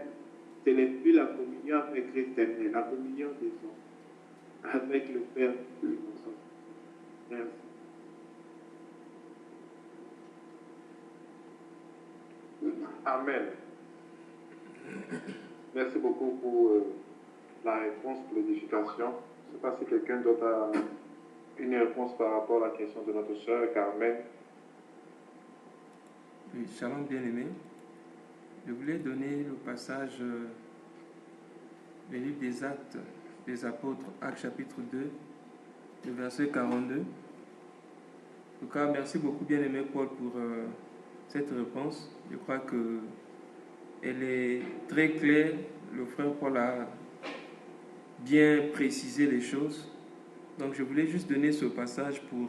S2: ce n'est plus la communion avec Christ, mais la communion des hommes, avec le Père qui nous ensemble. Merci.
S6: Amen. Merci beaucoup pour la réponse, pour l'édification. Je ne sais pas si quelqu'un d'autre a une réponse par rapport à la question de notre sœur Carmen.
S3: Oui, shalom bien-aimé. Je voulais donner le passage du livre des Actes des Apôtres, Actes chapitre 2, le verset 42. En tout cas, merci beaucoup bien-aimé Paul pour cette réponse. Je crois qu'elle est très claire. Le frère Paul a bien précisé les choses. Donc je voulais juste donner ce passage pour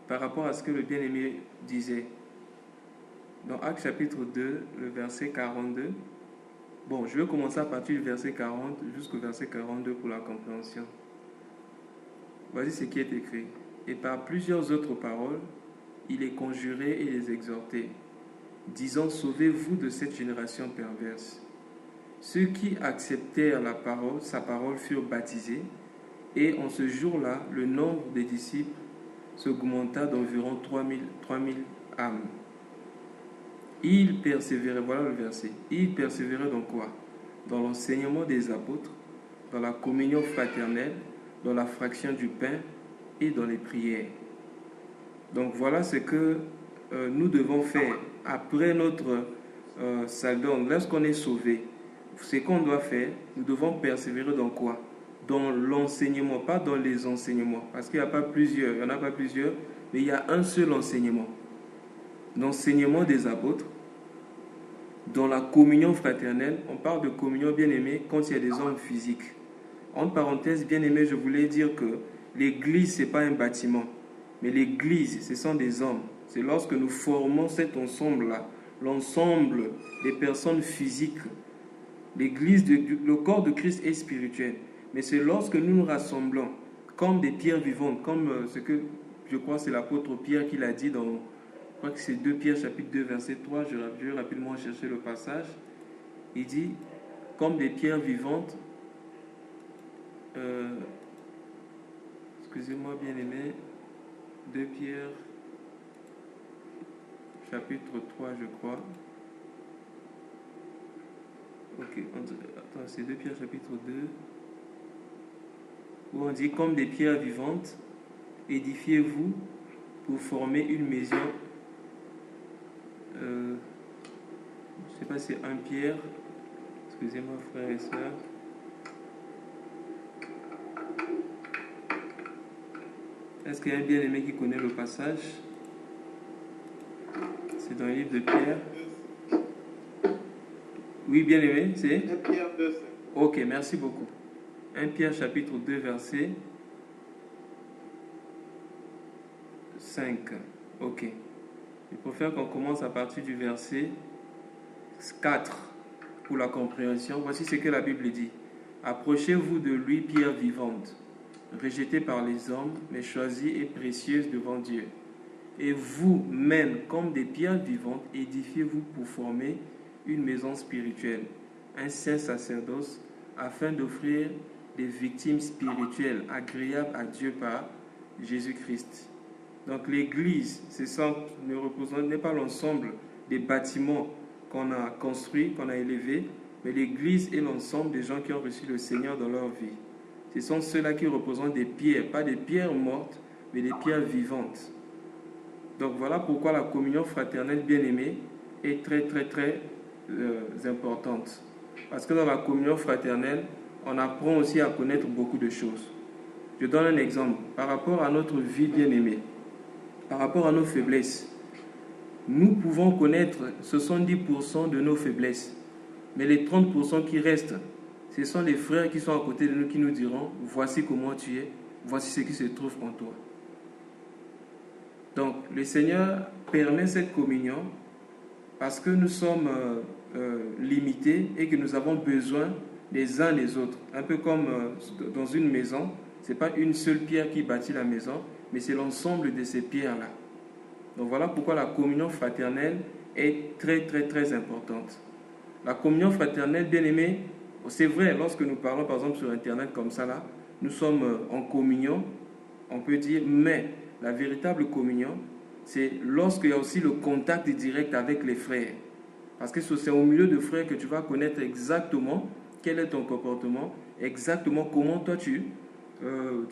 S3: par rapport à ce que le bien-aimé disait. Dans Actes chapitre 2, le verset 42. Bon, je vais commencer à partir du verset 40 jusqu'au verset 42 pour la compréhension. Voici ce qui est écrit. Et par plusieurs autres paroles, il les conjurait et les exhortait, disant, sauvez-vous de cette génération perverse. Ceux qui acceptèrent la parole, sa parole furent baptisés, et en ce jour-là, le nombre des disciples s'augmenta d'environ 3000 âmes. Il persévérait, voilà le verset, il persévérait dans quoi? Dans l'enseignement des apôtres, dans la communion fraternelle, dans la fraction du pain et dans les prières. Donc voilà ce que nous devons faire après notre salut. Lorsqu'on est sauvé, ce qu'on doit faire, nous devons persévérer dans quoi? Dans l'enseignement, pas dans les enseignements, parce qu'il n'y en a pas plusieurs, mais il y a un seul enseignement. L'enseignement des apôtres, dans la communion fraternelle. On parle de communion bien-aimée quand il y a des hommes physiques. Entre parenthèses, bien-aimé, je voulais dire que l'église, ce n'est pas un bâtiment, mais l'église, ce sont des hommes. C'est lorsque nous formons cet ensemble-là, l'ensemble des personnes physiques. L'église, le corps de Christ est spirituel, mais c'est lorsque nous nous rassemblons comme des pierres vivantes, comme ce que je crois c'est l'apôtre Pierre qui l'a dit dans, je crois que c'est 2 Pierre chapitre 2 verset 3, je vais rapidement chercher le passage. Il dit, comme des pierres vivantes, excusez-moi bien-aimé, 2 Pierre chapitre 3 je crois. Ok, attends, c'est 2 Pierre chapitre 2, où on dit, comme des pierres vivantes, édifiez-vous pour former une maison. Je ne sais pas si c'est 1 Pierre, excusez-moi frères et sœurs. Est-ce qu'il y a un bien-aimé qui connaît le passage? C'est dans le livre de Pierre. Oui, bien-aimé, c'est
S2: 1 Pierre 2, 5.
S3: Ok, merci beaucoup. 1 Pierre chapitre 2 verset 5. Ok. Je préfère qu'on commence à partir du verset 4 pour la compréhension. Voici ce que la Bible dit. Approchez-vous de lui, pierre vivante, rejetée par les hommes, mais choisie et précieuse devant Dieu. Et vous-même, comme des pierres vivantes, édifiez-vous pour former une maison spirituelle, un saint sacerdoce, afin d'offrir des victimes spirituelles agréables à Dieu par Jésus-Christ. Donc l'église, n'est pas l'ensemble des bâtiments qu'on a construits, qu'on a élevés, mais l'église est l'ensemble des gens qui ont reçu le Seigneur dans leur vie. Ce sont ceux-là qui représentent des pierres, pas des pierres mortes, mais des pierres vivantes. Donc voilà pourquoi la communion fraternelle bien-aimée est très très très importante. Parce que dans la communion fraternelle, on apprend aussi à connaître beaucoup de choses. Je donne un exemple. Par rapport à notre vie bien-aimée, par rapport à nos faiblesses, nous pouvons connaître 70% de nos faiblesses. Mais les 30% qui restent, ce sont les frères qui sont à côté de nous qui nous diront, voici comment tu es, voici ce qui se trouve en toi. Donc, le Seigneur permet cette communion parce que nous sommes limités et que nous avons besoin les uns des autres. Un peu comme dans une maison, ce n'est pas une seule pierre qui bâtit la maison, mais c'est l'ensemble de ces pierres-là. Donc voilà pourquoi la communion fraternelle est très très très importante. La communion fraternelle, bien aimée, c'est vrai, lorsque nous parlons par exemple sur Internet comme ça là, nous sommes en communion, on peut dire, mais la véritable communion, c'est lorsqu'il y a aussi le contact direct avec les frères. Parce que c'est au milieu de frères que tu vas connaître exactement quel est ton comportement, exactement comment toi tu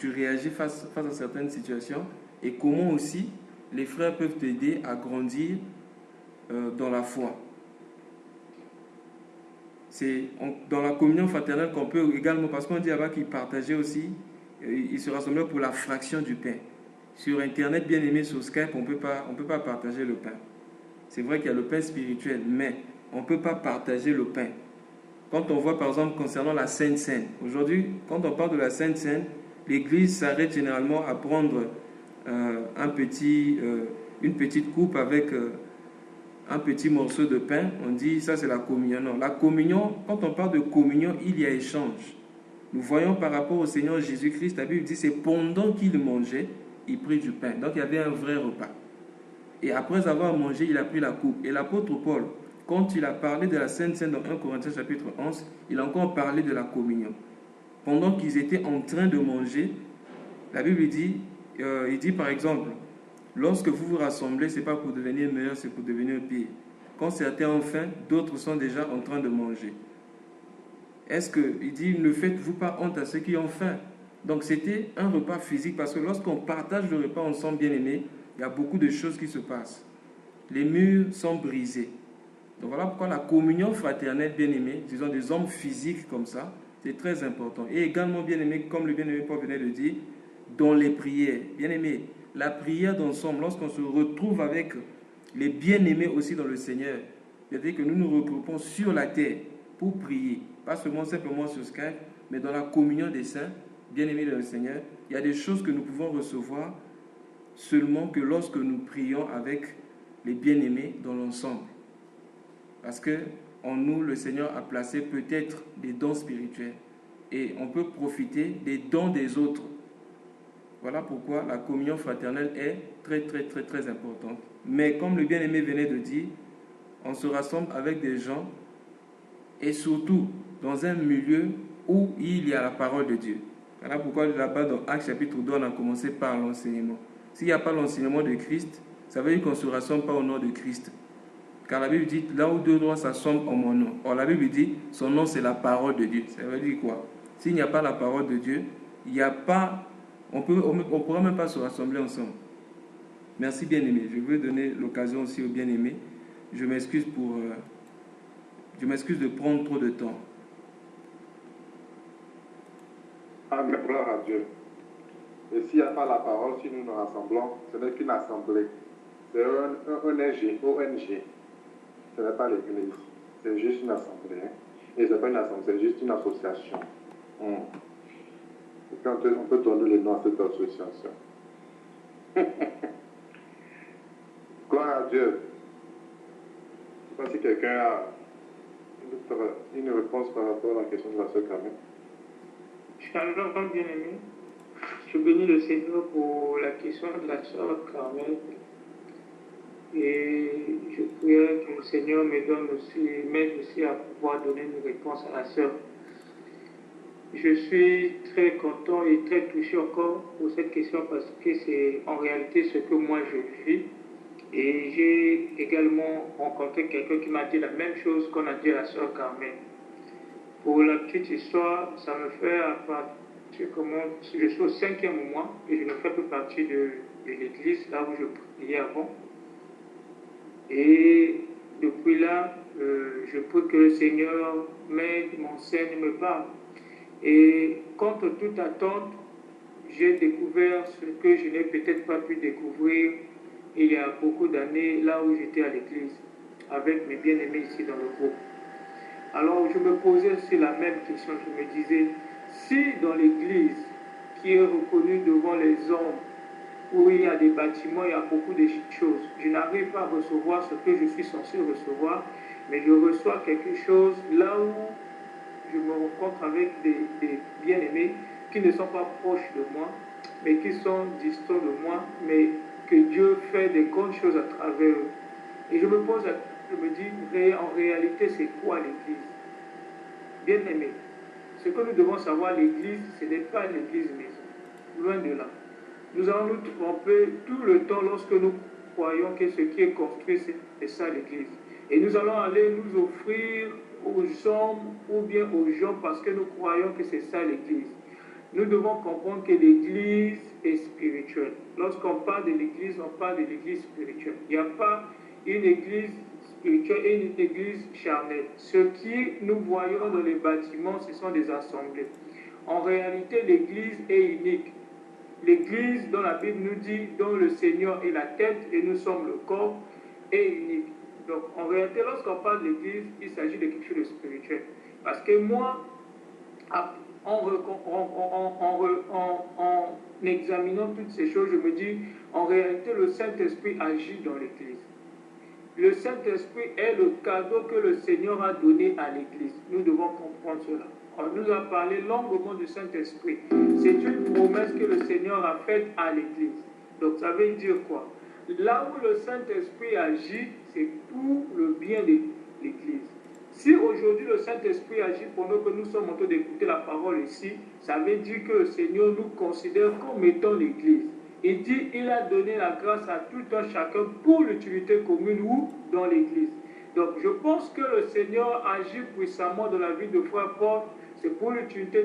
S3: réagis face à certaines situations et comment aussi les frères peuvent t'aider à grandir dans la foi. C'est dans la communion fraternelle qu'on peut également, parce qu'on dit là-bas qu'ils partageaient aussi, ils se rassemblaient pour la fraction du pain. Sur Internet, bien aimé, sur Skype, on peut pas partager le pain. C'est vrai qu'il y a le pain spirituel, mais on ne peut pas partager le pain. Quand on voit par exemple concernant la Sainte Seine, aujourd'hui, quand on parle de la Sainte Seine, l'Église s'arrête généralement à prendre une petite coupe avec un petit morceau de pain. On dit ça c'est la communion. Non, la communion, quand on parle de communion, il y a échange. Nous voyons par rapport au Seigneur Jésus-Christ, la Bible dit c'est pendant qu'il mangeait, il prit du pain. Donc il y avait un vrai repas. Et après avoir mangé, il a pris la coupe. Et l'apôtre Paul, quand il a parlé de la Sainte Seine dans 1 Corinthiens chapitre 11, il a encore parlé de la communion. Pendant qu'ils étaient en train de manger, la Bible dit, il dit par exemple, lorsque vous vous rassemblez, ce n'est pas pour devenir meilleur, c'est pour devenir pire. Quand certains ont faim, d'autres sont déjà en train de manger. Il dit, ne faites-vous pas honte à ceux qui ont faim. Donc c'était un repas physique, parce que lorsqu'on partage le repas ensemble, bien aimés, il y a beaucoup de choses qui se passent. Les murs sont brisés. Donc voilà pourquoi la communion fraternelle, bien aimée, disons des hommes physiques comme ça, c'est très important. Et également, bien aimé, comme le bien-aimé Paul venait de dire, dans les prières. Bien aimé, la prière d'ensemble, lorsqu'on se retrouve avec les bien-aimés aussi dans le Seigneur, c'est-à-dire que nous nous regroupons sur la terre pour prier, pas simplement sur Skype, mais dans la communion des saints, bien-aimés dans le Seigneur, il y a des choses que nous pouvons recevoir seulement que lorsque nous prions avec les bien-aimés dans l'ensemble. Parce que en nous, le Seigneur a placé peut-être des dons spirituels et on peut profiter des dons des autres. Voilà pourquoi la communion fraternelle est très très très très importante. Mais comme le bien-aimé venait de dire, on se rassemble avec des gens et surtout dans un milieu où il y a la parole de Dieu. Voilà pourquoi là-bas dans Actes chapitre 2, on a commencé par l'enseignement. S'il n'y a pas l'enseignement de Christ, ça veut dire qu'on ne se rassemble pas au nom de Christ. Car la Bible dit, là où deux droits s'assemblent en mon nom. Or la Bible dit, son nom c'est la parole de Dieu. Ça veut dire quoi? S'il n'y a pas la parole de Dieu, il n'y a pas, on ne pourra même pas se rassembler ensemble. Merci bien-aimé. Je veux donner l'occasion aussi aux bien-aimés. Je m'excuse de prendre trop de temps.
S6: Amen, gloire à Dieu. Et s'il n'y a pas la parole, si nous nous rassemblons, ce n'est qu'une assemblée. C'est un ONG. Ce n'est pas l'église. C'est juste une assemblée. Hein? Et ce n'est pas une assemblée, c'est juste une association. Et puis on peut donner le nom à cette association. Gloire à Dieu. Je ne sais pas si quelqu'un a une réponse par rapport à la question de la sœur Carmen.
S8: Shalom, bien-aimé. Je bénis le Seigneur pour la question de la sœur Carmen. Et je prie que le Seigneur m'aide aussi à pouvoir donner une réponse à la sœur. Je suis très content et très touché encore pour cette question parce que c'est en réalité ce que moi je vis. Et j'ai également rencontré quelqu'un qui m'a dit la même chose qu'on a dit à la sœur Carmen. Pour la petite histoire, ça me fait à partir je suis au 5e mois et je ne fais plus partie de l'église, là où je priais avant. Et depuis là, je prie que le Seigneur m'aide, m'enseigne, me parle. Et contre toute attente, j'ai découvert ce que je n'ai peut-être pas pu découvrir il y a beaucoup d'années, là où j'étais à l'église, avec mes bien-aimés ici dans le groupe. Alors je me posais aussi la même question, je me disais, si dans l'église, qui est reconnue devant les hommes où il y a des bâtiments, il y a beaucoup de choses. Je n'arrive pas à recevoir ce que je suis censé recevoir, mais je reçois quelque chose là où je me rencontre avec des bien-aimés qui ne sont pas proches de moi, mais qui sont distants de moi, mais que Dieu fait des grandes choses à travers eux. Et je me pose, je me dis, en réalité, c'est quoi l'Église? Bien-aimé, ce que nous devons savoir, l'Église, ce n'est pas l'Église maison. Loin de là. Nous allons nous tromper tout le temps lorsque nous croyons que ce qui est construit, c'est ça l'Église. Et nous allons aller nous offrir aux hommes ou bien aux gens parce que nous croyons que c'est ça l'Église. Nous devons comprendre que l'Église est spirituelle. Lorsqu'on parle de l'Église, on parle de l'Église spirituelle. Il n'y a pas une Église spirituelle et une Église charnelle. Ce qui nous voyons dans les bâtiments, ce sont des assemblées. En réalité, l'Église est unique. L'Église, dont la Bible nous dit, dont le Seigneur est la tête et nous sommes le corps, est unique. Donc, en réalité, lorsqu'on parle de l'Église, il s'agit de quelque chose de spirituel. Parce que moi, en examinant toutes ces choses, je me dis, en réalité, le Saint-Esprit agit dans l'Église. Le Saint-Esprit est le cadeau que le Seigneur a donné à l'Église. Nous devons comprendre cela. On nous a parlé longuement du Saint-Esprit. C'est une promesse que le Seigneur a faite à l'Église. Donc ça veut dire quoi? Là où le Saint-Esprit agit, c'est pour le bien de l'Église. Si aujourd'hui le Saint-Esprit agit pendant que nous sommes en train d'écouter la parole ici, ça veut dire que le Seigneur nous considère comme étant l'Église. Il dit, il a donné la grâce à tout un chacun pour l'utilité commune ou dans l'Église. Donc je pense que le Seigneur agit puissamment dans la vie de frère Paul, c'est pour l'utilité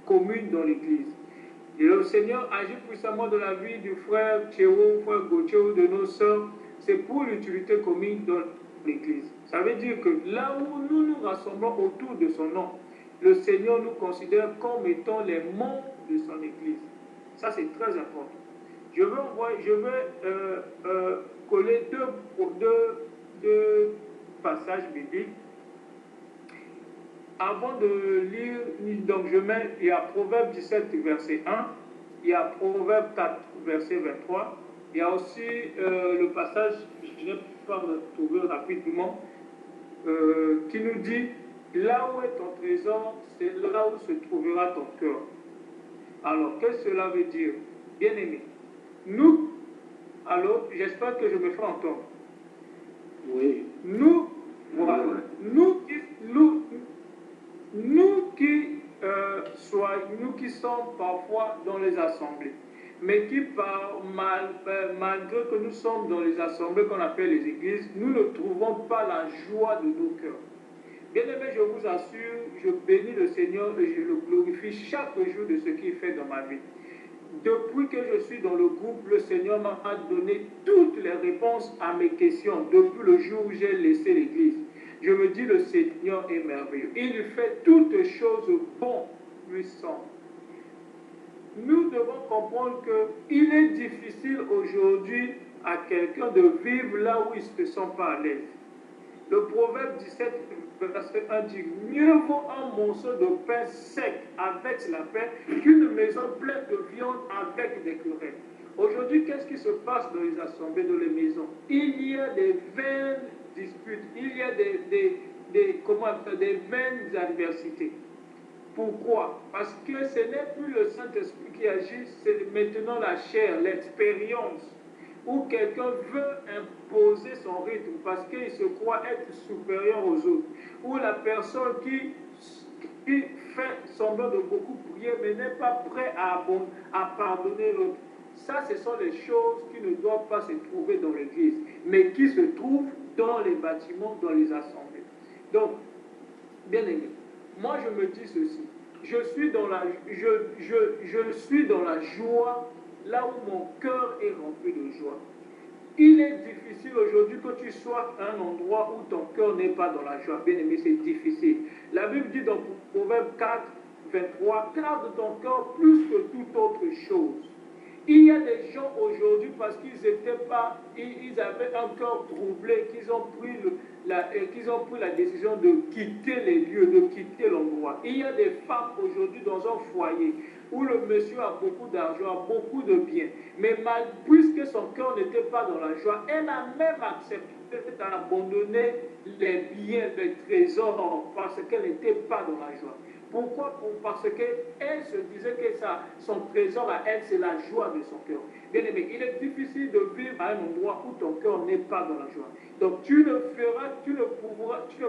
S8: commune dans l'Église. Et le Seigneur agit puissamment dans la vie du frère Théo, frère Gauthier ou de nos sœurs, c'est pour l'utilité commune dans l'Église. Ça veut dire que là où nous nous rassemblons autour de son nom, le Seigneur nous considère comme étant les membres de son Église. Ça, c'est très important. Je vais coller deux passages bibliques. Avant de lire, donc il y a Proverbe 17, verset 1, il y a Proverbe 4, verset 23, il y a aussi le passage, je vais pas le trouver rapidement, qui nous dit, là où est ton trésor, c'est là où se trouvera ton cœur. Alors, qu'est-ce que cela veut dire? Bien-aimés, nous, alors, j'espère que je me fais entendre.
S5: Oui.
S8: Nous, voilà, nous qui sommes parfois dans les assemblées, mais qui malgré que nous sommes dans les assemblées qu'on appelle les églises, nous ne trouvons pas la joie de nos cœurs. Bien-aimés, je vous assure, je bénis le Seigneur et je le glorifie chaque jour de ce qu'il fait dans ma vie. Depuis que je suis dans le groupe, le Seigneur m'a donné toutes les réponses à mes questions depuis le jour où j'ai laissé l'église. Je me dis, le Seigneur est merveilleux. Il fait toutes choses bonnes, puissantes. Nous devons comprendre qu'il est difficile aujourd'hui à quelqu'un de vivre là où il ne se sent pas à l'aise. Le Proverbe 17, verset 1 dit, mieux vaut un morceau de pain sec avec la paix qu'une maison pleine de viande avec des querelles. Aujourd'hui, qu'est-ce qui se passe dans les assemblées, dans les maisons? Il y a des vaines disputes, il y a des vaines adversités. Pourquoi? Parce que ce n'est plus le Saint-Esprit qui agit, c'est maintenant la chair, l'expérience, où quelqu'un veut imposer son rythme parce qu'il se croit être supérieur aux autres, ou la personne qui fait semblant de beaucoup prier mais n'est pas prêt à pardonner l'autre. Ça, ce sont les choses qui ne doivent pas se trouver dans l'église, mais qui se trouvent dans les bâtiments, dans les assemblées. Donc, bien aimé, moi je me dis ceci, je suis dans la joie là où mon cœur est rempli de joie. Il est difficile aujourd'hui que tu sois à un endroit où ton cœur n'est pas dans la joie. Bien aimé, c'est difficile. La Bible dit dans Proverbe 4, 23, garde ton cœur plus que toute autre chose. Il y a des gens aujourd'hui, parce qu'ils avaient un cœur troublé, qu'ils ont pris qu'ils ont pris la décision de quitter les lieux, de quitter l'endroit. Il y a des femmes aujourd'hui dans un foyer où le monsieur a beaucoup d'argent, a beaucoup de biens, mais puisque son cœur n'était pas dans la joie, elle a même accepté d'abandonner les biens, les trésors, parce qu'elle n'était pas dans la joie. Pourquoi? Parce qu'elle se disait que son trésor à elle, c'est la joie de son cœur. Bien aimé, il est difficile de vivre à un endroit où ton cœur n'est pas dans la joie. Donc tu ne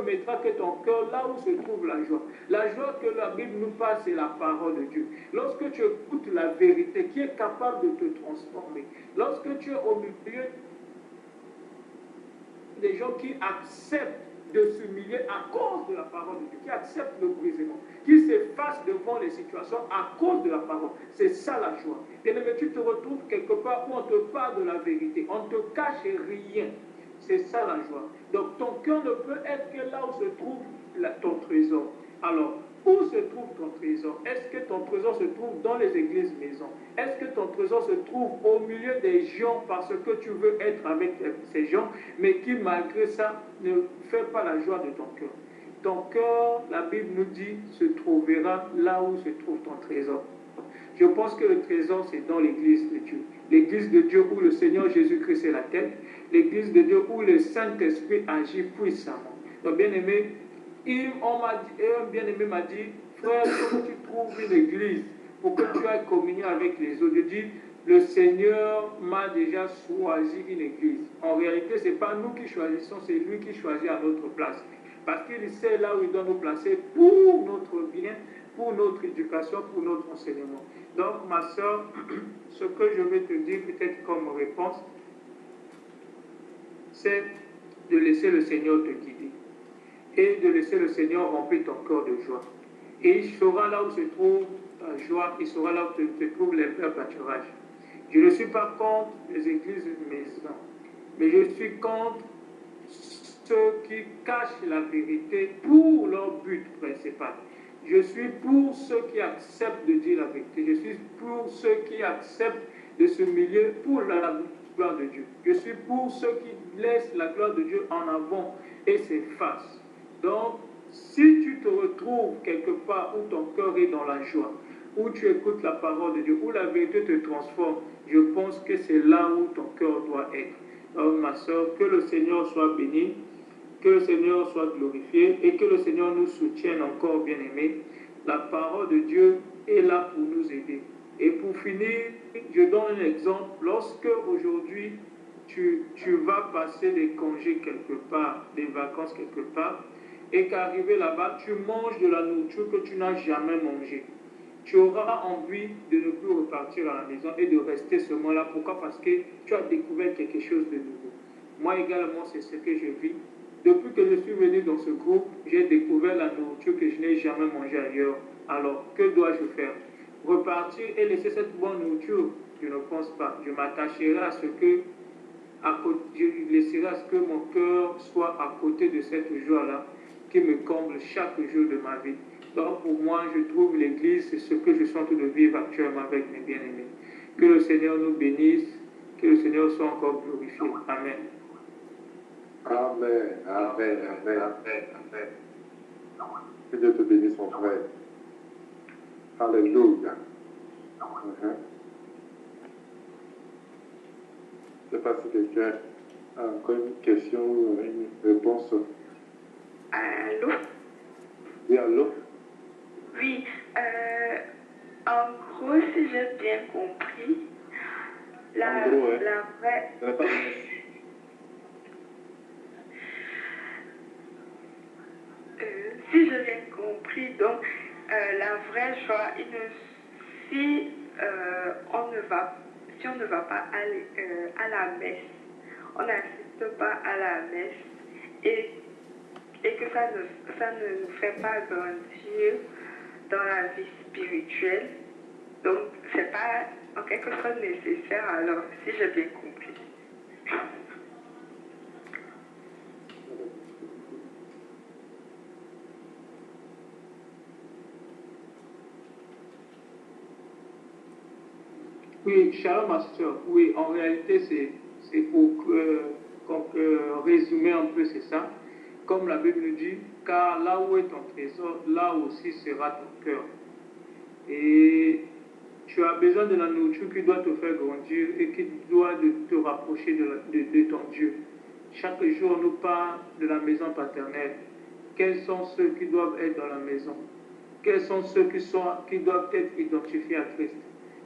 S8: mettras que ton cœur là où se trouve la joie. La joie que la Bible nous parle, c'est la parole de Dieu. Lorsque tu écoutes la vérité qui est capable de te transformer, lorsque tu es au milieu des gens qui acceptent de s'humilier à cause de la parole de Dieu, qui acceptent le brisement, qui s'effacent devant les situations à cause de la parole. C'est ça la joie. Bien-aimé, tu te retrouves quelque part où on te parle de la vérité, on ne te cache rien. C'est ça la joie. Donc ton cœur ne peut être que là où se trouve ton trésor. Alors, où se trouve ton trésor? Est-ce que ton trésor se trouve dans les églises maisons? Est-ce que ton trésor se trouve au milieu des gens parce que tu veux être avec ces gens, mais qui malgré ça ne fait pas la joie de ton cœur? Ton cœur, la Bible nous dit, se trouvera là où se trouve ton trésor. Je pense que le trésor, c'est dans l'église de Dieu. L'église de Dieu où le Seigneur Jésus-Christ est la tête. L'église de Dieu où le Saint-Esprit agit puissamment. Donc, bien-aimé, un bien-aimé m'a dit, frère, comment tu trouves une église pour que tu ailles communier avec les autres? Je dis, le Seigneur m'a déjà choisi une église. En réalité, ce n'est pas nous qui choisissons, c'est lui qui choisit à notre place. Parce qu'il sait là où il doit nous placer pour notre bien, pour notre éducation, pour notre enseignement. Donc, ma soeur, ce que je vais te dire peut-être comme réponse, c'est de laisser le Seigneur te guider et de laisser le Seigneur remplir ton cœur de joie. Et il sera là où se trouve ta joie, il sera là où se trouve les vrais pâturages. Je ne suis pas contre les églises maisons, mais je suis contre ceux qui cachent la vérité pour leur but principal. Je suis pour ceux qui acceptent de dire la vérité. Je suis pour ceux qui acceptent de s'humilier pour la gloire de Dieu. Je suis pour ceux qui laissent la gloire de Dieu en avant et s'effacent. Donc, si tu te retrouves quelque part où ton cœur est dans la joie, où tu écoutes la parole de Dieu, où la vérité te transforme, je pense que c'est là où ton cœur doit être. Donc, ma soeur, que le Seigneur soit béni, que le Seigneur soit glorifié et que le Seigneur nous soutienne encore, bien-aimés. La parole de Dieu est là pour nous aider. Et pour finir, je donne un exemple. Lorsque aujourd'hui, tu vas passer des congés quelque part, des vacances quelque part, et qu'arrivé là-bas, tu manges de la nourriture que tu n'as jamais mangée, tu auras envie de ne plus repartir à la maison et de rester ce mois-là. Pourquoi? Parce que tu as découvert quelque chose de nouveau. Moi également, c'est ce que je vis. Depuis que je suis venu dans ce groupe, j'ai découvert la nourriture que je n'ai jamais mangée ailleurs. Alors, que dois-je faire? Repartir et laisser cette bonne nourriture? Je ne pense pas. Je m'attacherai à ce que, je laisserai à ce que mon cœur soit à côté de cette joie-là qui me comble chaque jour de ma vie. Donc, pour moi, je trouve l'Église, c'est ce que je suis en train de vivre actuellement avec mes bien-aimés. Que le Seigneur nous bénisse, que le Seigneur soit encore glorifié. Amen.
S1: Amen, amen, amen, amen, amen. Que Dieu te bénisse, mon frère. Alléluia. Je ne sais pas si quelqu'un a encore une question ou une réponse.
S7: Allô?
S1: Oui, allô?
S7: Oui, en gros, si j'ai bien compris, la vraie... si j'ai bien compris, donc, la vraie joie, si on ne va pas aller à la messe, on n'assiste pas à la messe et que ça ne nous fait pas grandir dans la vie spirituelle. Donc, c'est pas en quelque sorte nécessaire, alors, si j'ai bien compris.
S8: Oui, Shalom Master, oui, en réalité, c'est pour résumer un peu, c'est ça. comme la Bible nous dit, car là où est ton trésor, là aussi sera ton cœur. Et tu as besoin de la nourriture qui doit te faire grandir et qui doit te rapprocher de ton Dieu. Chaque jour, on nous parle de la maison paternelle. Quels sont ceux qui doivent être dans la maison? Quels sont ceux qui doivent être identifiés à Christ?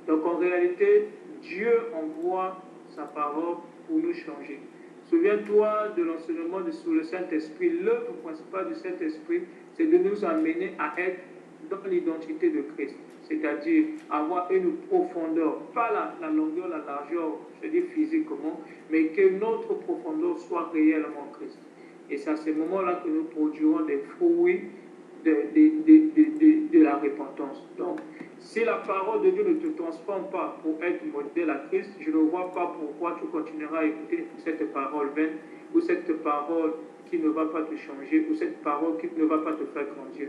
S8: Donc en réalité, Dieu envoie sa parole pour nous changer. Souviens-toi de l'enseignement sur le Saint-Esprit. L'œuvre principale du Saint-Esprit, c'est de nous amener à être dans l'identité de Christ. C'est-à-dire avoir une profondeur, pas la longueur, la largeur, je dis physiquement, mais que notre profondeur soit réellement Christ. Et c'est à ce moment-là que nous produirons des fruits de la repentance. Donc, si la parole de Dieu ne te transforme pas pour être modèle à Christ, je ne vois pas pourquoi tu continueras à écouter cette parole vaine, ou cette parole qui ne va pas te changer, ou cette parole qui ne va pas te faire grandir.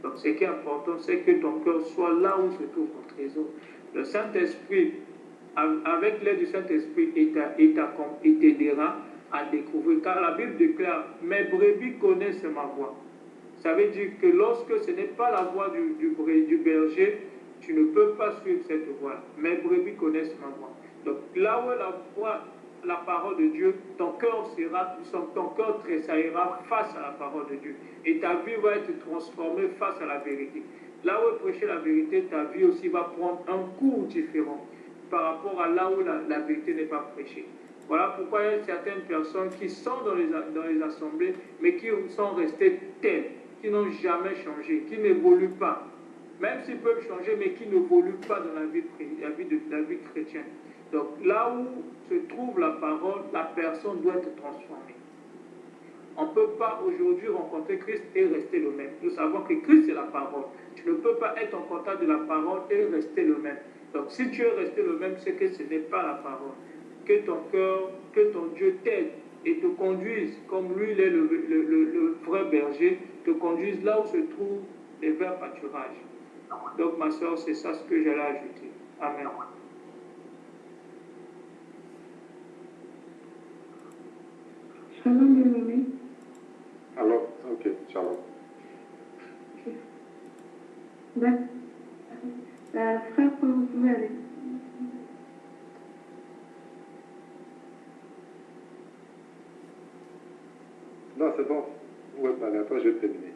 S8: Donc, ce qui est important, c'est que ton cœur soit là où se trouve ton trésor. Le Saint-Esprit, avec l'aide du Saint-Esprit, il t'aidera à découvrir. Car la Bible déclare, mes brebis connaissent ma voix. Ça veut dire que lorsque ce n'est pas la voix du berger, tu ne peux pas suivre cette voix. Mes brebis connaissent ma voix. Donc là où est la parole de Dieu, ton cœur tressaillera face à la parole de Dieu. Et ta vie va être transformée face à la vérité. Là où est prêchée la vérité, ta vie aussi va prendre un cours différent par rapport à là où la vérité n'est pas prêchée. Voilà pourquoi il y a certaines personnes qui sont dans les assemblées, mais qui sont restées telles, qui n'ont jamais changé, qui n'évoluent pas. Même s'ils peuvent changer, mais qui n'évoluent pas dans la vie chrétienne. Donc là où se trouve la parole, la personne doit être transformée. On ne peut pas aujourd'hui rencontrer Christ et rester le même. Nous savons que Christ est la parole. Tu ne peux pas être en contact de la parole et rester le même. Donc si tu es resté le même, c'est que ce n'est pas la parole. Que ton cœur, que ton Dieu t'aide et te conduise, comme lui il est le vrai berger, te conduise là où se trouvent les verts pâturages. Donc ma soeur, c'est ça ce que j'allais ajouter. Amen.
S9: Shalom, bien-aimé.
S6: Alors, ok, shalom.
S9: D'accord. Frère, vous pouvez aller.
S6: Non, c'est bon. Vous pouvez parler. Après, je vais terminer.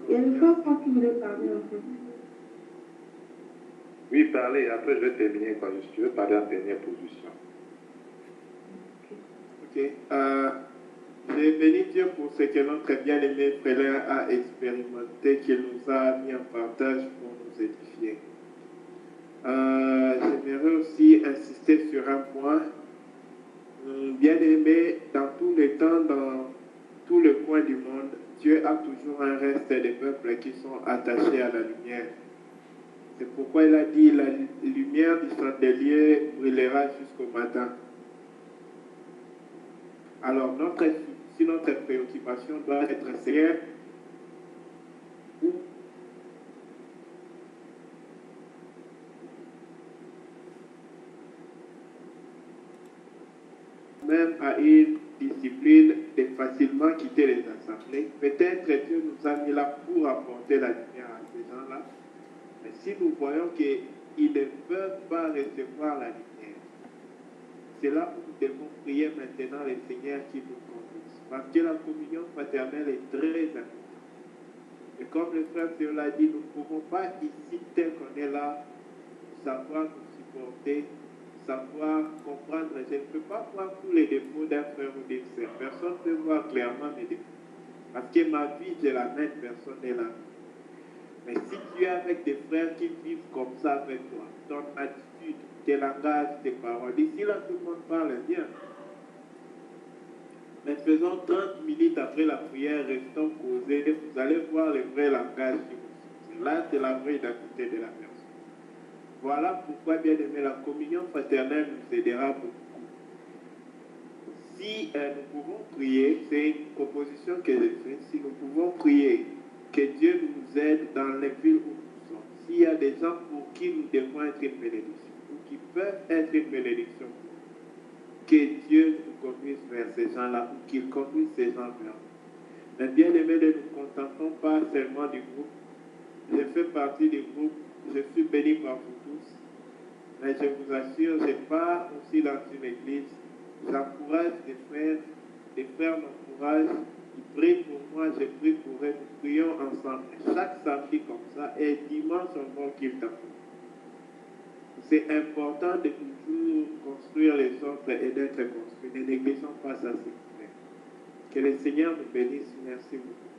S9: Il y a une fois qui voulait parler en fait.
S6: Oui, parlez. Après, je vais terminer. Je vais parler en dernière position.
S2: Ok. J'ai béni Dieu pour ce que notre bien-aimé frère a expérimenté, qu'il nous a mis en partage pour nous édifier. J'aimerais aussi insister sur un point. Bien-aimé, dans tous les temps, dans tous les coins du monde, Dieu a toujours un reste des peuples qui sont attachés à la lumière. C'est pourquoi il a dit, la lumière du chandelier brûlera jusqu'au matin. Alors, si notre préoccupation doit être Seigneur, même à une discipline de facilement quitter les assemblées, peut-être Dieu nous a mis là pour apporter la lumière à ces gens-là. Mais si nous voyons qu'ils ne peuvent pas recevoir la lumière, c'est là où nous devons prier maintenant le Seigneur qui nous conduise. Parce que la communion fraternelle est très importante. Et comme le frère Théo l'a dit, nous ne pouvons pas ici, tel qu'on est là, savoir nous supporter, savoir comprendre. Je ne peux pas voir tous les défauts d'un frère ou d'une sœur. Personne ne peut voir clairement mes défauts. Parce que ma vie, je la mène, personne n'est là. Mais si tu es avec des frères qui vivent comme ça avec toi, ton attitude, tes langages, tes paroles, ici là tout le monde parle bien. Mais faisons 30 minutes après la prière, restons causés, vous allez voir le vrai langage qui vous soutient. Là, c'est la vraie identité de la personne. Voilà pourquoi, bien aimé, la communion fraternelle nous aidera beaucoup. Si nous pouvons prier, c'est une proposition que j'ai faite, si nous pouvons prier que Dieu nous aide dans les villes où nous sommes, s'il y a des gens pour qui nous devons être une bénédiction, ou qui peuvent être une bénédiction, que Dieu nous conduise vers ces gens-là, ou qu'il conduise ces gens vers nous. Mais bien aimé, ne nous contentons pas seulement du groupe. Je fais partie du groupe, je suis béni par vous tous. Mais je vous assure, je pars aussi dans une église. J'encourage des frères m'encouragent, ils prient pour moi, je prie pour eux, nous prions ensemble. Chaque samedi comme ça, et dimanche on va qu'il t'appelle. C'est important de toujours construire les autres et d'être construit. Ne négligeons pas ça, s'il vous plaît. Que le Seigneur nous bénisse. Merci beaucoup.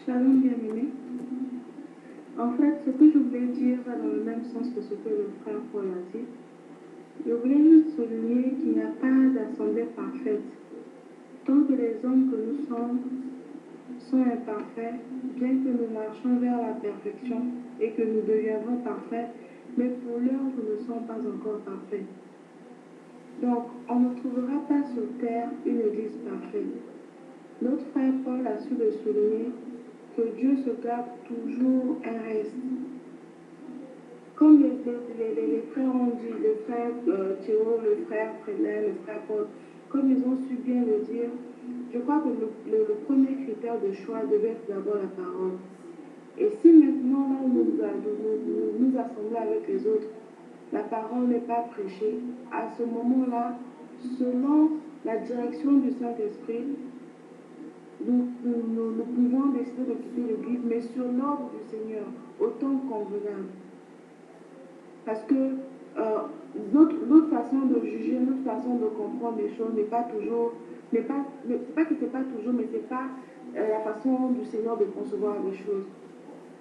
S9: Shalom, bien-aimé. En fait, ce que je voulais dire va dans le même sens que ce que le frère Paul a dit. Je voulais juste souligner qu'il n'y a pas d'assemblée parfaite. Tant que les hommes que nous sommes sont imparfaits, bien que nous marchions vers la perfection et que nous deviendrons parfaits, mais pour l'heure, nous ne sommes pas encore parfaits. Donc, on ne trouvera pas sur terre une église parfaite. Notre frère Paul a su le souligner que Dieu se garde toujours un reste. Comme les frères ont dit, le frère Théo, le frère Frédin, le frère Paul, comme ils ont su bien le dire, je crois que le premier critère de choix devait être d'abord la parole. Et si maintenant, là où nous assemblons avec les autres, la parole n'est pas prêchée, à ce moment-là, selon la direction du Saint-Esprit, nous pouvons décider de quitter l'Église, mais sur l'ordre du Seigneur, autant convenable. Parce que notre façon de juger, notre façon de comprendre les choses n'est pas toujours, pas que c'est pas toujours, mais c'est pas la façon du Seigneur de concevoir les choses.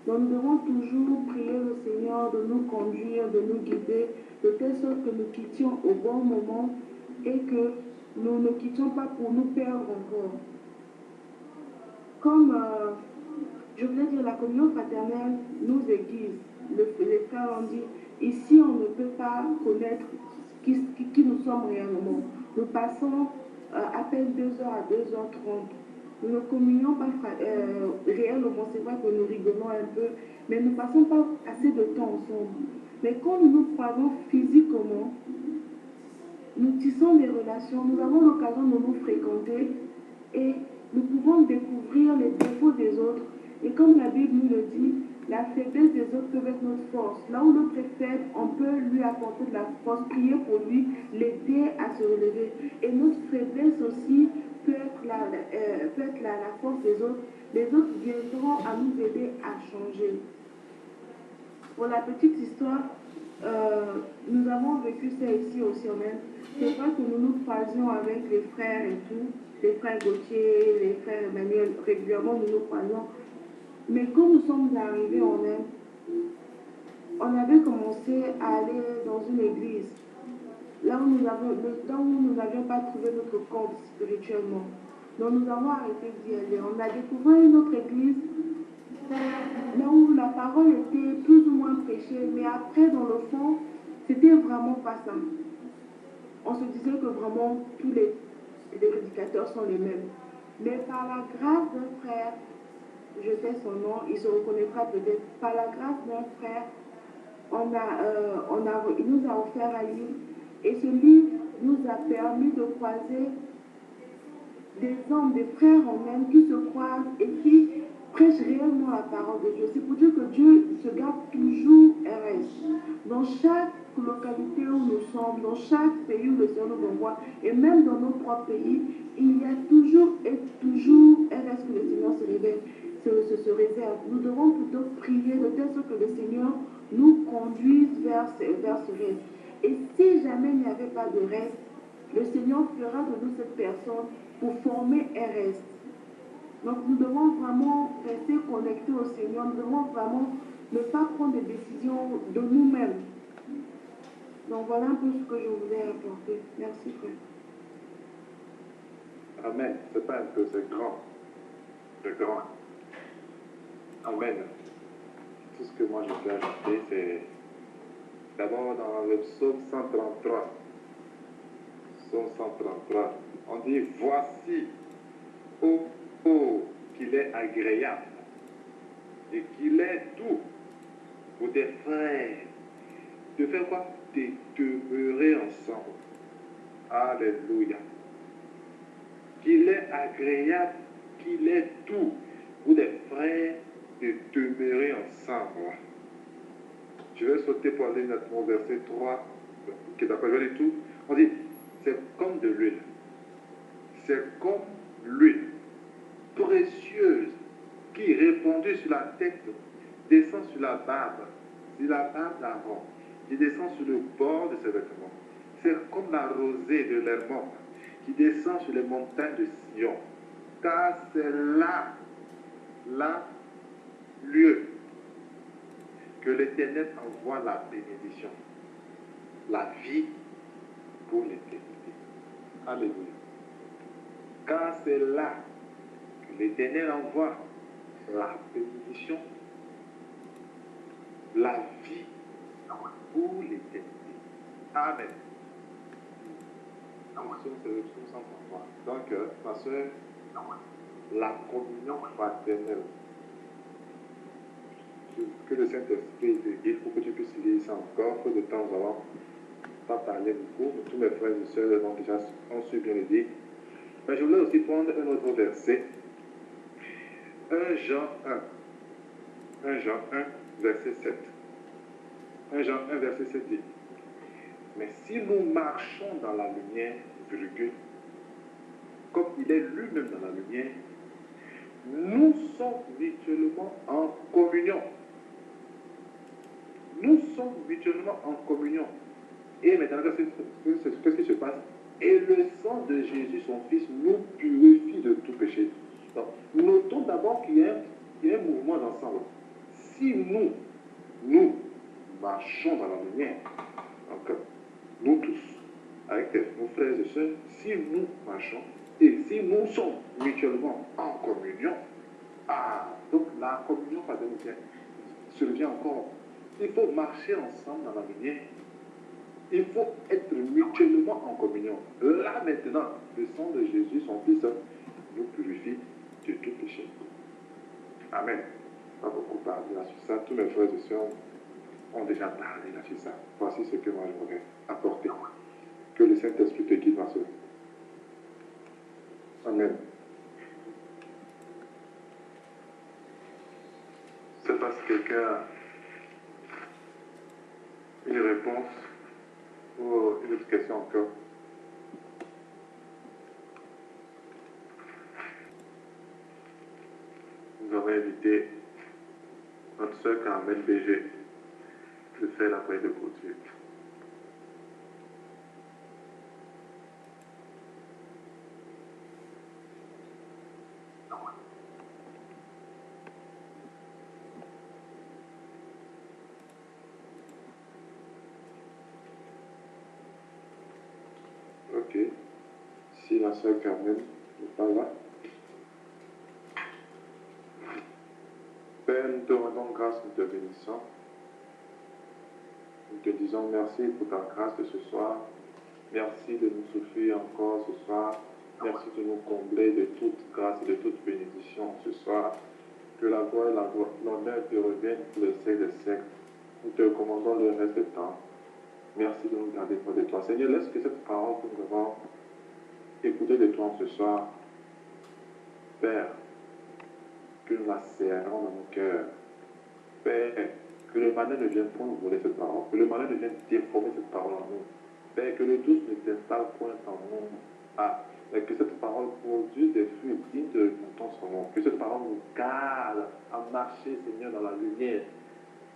S9: Donc nous devons toujours prier le Seigneur de nous conduire, de nous guider, de telle sorte que nous quittions au bon moment et que nous ne quittions pas pour nous perdre encore. Comme je voulais dire, la communion fraternelle nous aiguise. Les frères ont dit, ici on ne peut pas connaître qui nous sommes réellement. Nous passons à peine 2h à 2h30. Nous ne communions pas réellement, c'est vrai que nous rigolons un peu, mais nous ne passons pas assez de temps ensemble. Mais quand nous nous croisons physiquement, nous tissons des relations, nous avons l'occasion de nous fréquenter et nous pouvons découvrir les défauts des autres. Et comme la Bible nous le dit, la faiblesse des autres peut être notre force. Là où l'autre est faible, on peut lui apporter de la force, prier pour lui, l'aider à se relever. Et notre faiblesse aussi peut être la force des autres. Les autres viendront à nous aider à changer. Pour la petite histoire, nous avons vécu ça ici au Siomène. C'est vrai que nous nous croisions avec les frères et tout, les frères Gauthier, les frères Emmanuel, régulièrement nous nous croisons. Mais quand nous sommes arrivés en Inde, on avait commencé à aller dans une église, là où nous n'avions pas trouvé notre compte spirituellement. Donc nous avons arrêté d'y aller. On a découvert une autre église, là où la parole était plus ou moins prêchée, mais après, dans le fond, c'était vraiment pas ça. On se disait que vraiment tous les prédicateurs sont les mêmes. Mais par la grâce d'un frère, je sais son nom, il se reconnaîtra peut-être, par la grâce d'un frère, il nous a offert un livre, et ce livre nous a permis de croiser des hommes, des frères en Inde qui se croisent et qui prêchent réellement la parole de Dieu. C'est pour dire que Dieu se garde toujours RS. Dans chaque localité où nous sommes, dans chaque pays où le Seigneur nous envoie, et même dans nos propres pays, il y a toujours et toujours RS que le Seigneur se révèle, se réserve. Nous devons plutôt prier de telle sorte que le Seigneur nous conduise vers ce reste. Et si jamais il n'y avait pas de reste, le Seigneur fera de nous cette personne pour former un reste. Donc nous devons vraiment rester connectés au Seigneur, nous devons vraiment ne pas prendre des décisions de nous-mêmes. Donc voilà un peu ce que je voulais apporter. Merci frère.
S6: Amen. C'est pas un peu, c'est grand. C'est grand. Amen. Tout ce que moi je peux ajouter, c'est d'abord dans le psaume 133. Psaume 133. On dit, voici, ô qu'il est agréable et qu'il est doux pour des frères. De faire quoi? De demeurer ensemble. Alléluia. Qu'il est agréable, qu'il est doux pour des frères de demeurer ensemble. Je vais sauter pour aller maintenant au verset 3. Ok, d'accord, je vais lire tout. On dit, c'est comme de l'huile. C'est comme l'huile précieuse qui, répandue sur la tête, descend sur la barbe d'Aaron, qui descend sur le bord de ses vêtements. C'est comme la rosée de l'Hermon qui descend sur les montagnes de Sion. Car c'est là lieu que l'Éternel envoie la bénédiction, la vie pour l'éternité. Alléluia. Car c'est là que l'Éternel envoie la bénédiction, la vie pour l'éternité. Amen. Donc, ma soeur, la communion fraternelle. Que le Saint-Esprit te guide pour que tu puisses lire ça encore. Faut de temps en temps pas parler beaucoup. Tous mes frères et sœurs ont su bien le dire. Mais je voulais aussi prendre un autre verset. 1 Jean 1. 1 Jean 1, verset 7. 1 Jean 1, verset 7 dit: mais si nous marchons dans la lumière, virgule, comme il est lui-même dans la lumière, nous sommes mutuellement en communion. Nous sommes mutuellement en communion. Et maintenant, qu'est-ce qui se passe? Et le sang de Jésus, son Fils, nous purifie de tout péché. Donc, notons d'abord qu'il y a un mouvement d'ensemble. Si nous marchons dans la lumière, donc nous tous, avec nos frères et sœurs, si nous marchons et si nous sommes mutuellement en communion, donc la communion fraternelle survient encore. Il faut marcher ensemble dans la lumière. Il faut être mutuellement en communion. Là maintenant, le sang de Jésus, son Fils, nous purifie de tout péché. Amen. Pas beaucoup parlé là sur ça. Tous mes frères et sœurs ont déjà parlé là sur ça. Voici ce que moi je voudrais apporter. Que le Saint-Esprit te guide, ma soeur. Amen. Je ne sais pas si quelqu'un a une réponse ou une autre question encore. Nous avons invité notre sœur Carmen BG de faire la prière de clôture. Ok. Si la sœur Carmen n'est pas là. Père, nous te rendons grâce, nous te bénissons. Nous te disons merci pour ta grâce de ce soir. Merci de nous souffler encore ce soir. Merci de nous combler de toute grâce et de toute bénédiction ce soir. Que la gloire et l'honneur te reviennent pour les siècles des siècles. Nous te recommandons le reste du temps. Merci de nous garder près de toi. Seigneur, laisse que cette parole que nous avons écoutée de toi ce soir, Père, que nous la serrons dans nos cœurs. Père, que le malin ne vienne point nous voler cette parole, que le malin ne vienne déformer cette parole en nous. Père, que le doute ne s'installe point en nous. Mais que cette parole produise des fruits dignes de repentance en nous. Que cette parole nous garde à marcher, Seigneur, dans la lumière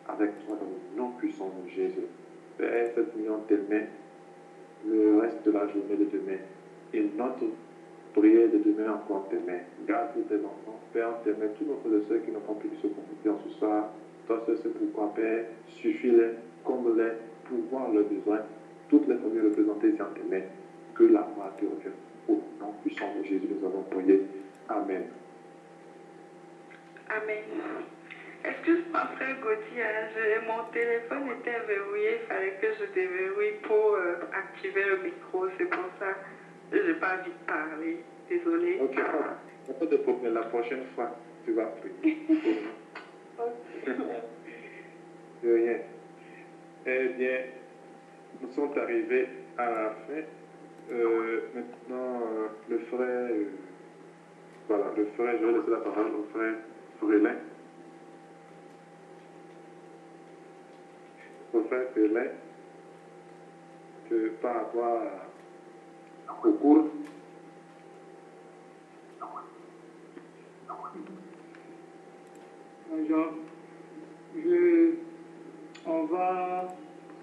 S6: avec toi, dans le nom puissant de Jésus. Père, cette nuit en tes mains, le reste de la journée de demain, et notre prière de demain encore en tes mains. Garde tous tes enfants, Père, en tes mains, tous nos frères et sœurs qui n'ont pas pu se confronter en ce soir. Toi seul, c'est pourquoi, Père, suffis-les, comble-les, pourvoir leurs besoins. Toutes les familles représentées ici en tes mains, que la gloire te revienne. Au nom puissant de Jésus, nous avons prié. Amen.
S7: Amen. Excuse-moi, frère Gauthier, mon téléphone était verrouillé, il fallait que je déverrouille pour activer le micro, c'est pour ça. j'ai pas envie de parler. Désolée.
S6: Ok, pas de problème. La prochaine fois, tu vas prier. De rien. Eh bien, nous sommes arrivés à la fin. Maintenant, le frère, voilà, le frère, je vais laisser la parole au frère Frélin. Au frère Frélin, que par rapport au cours,
S8: Jean,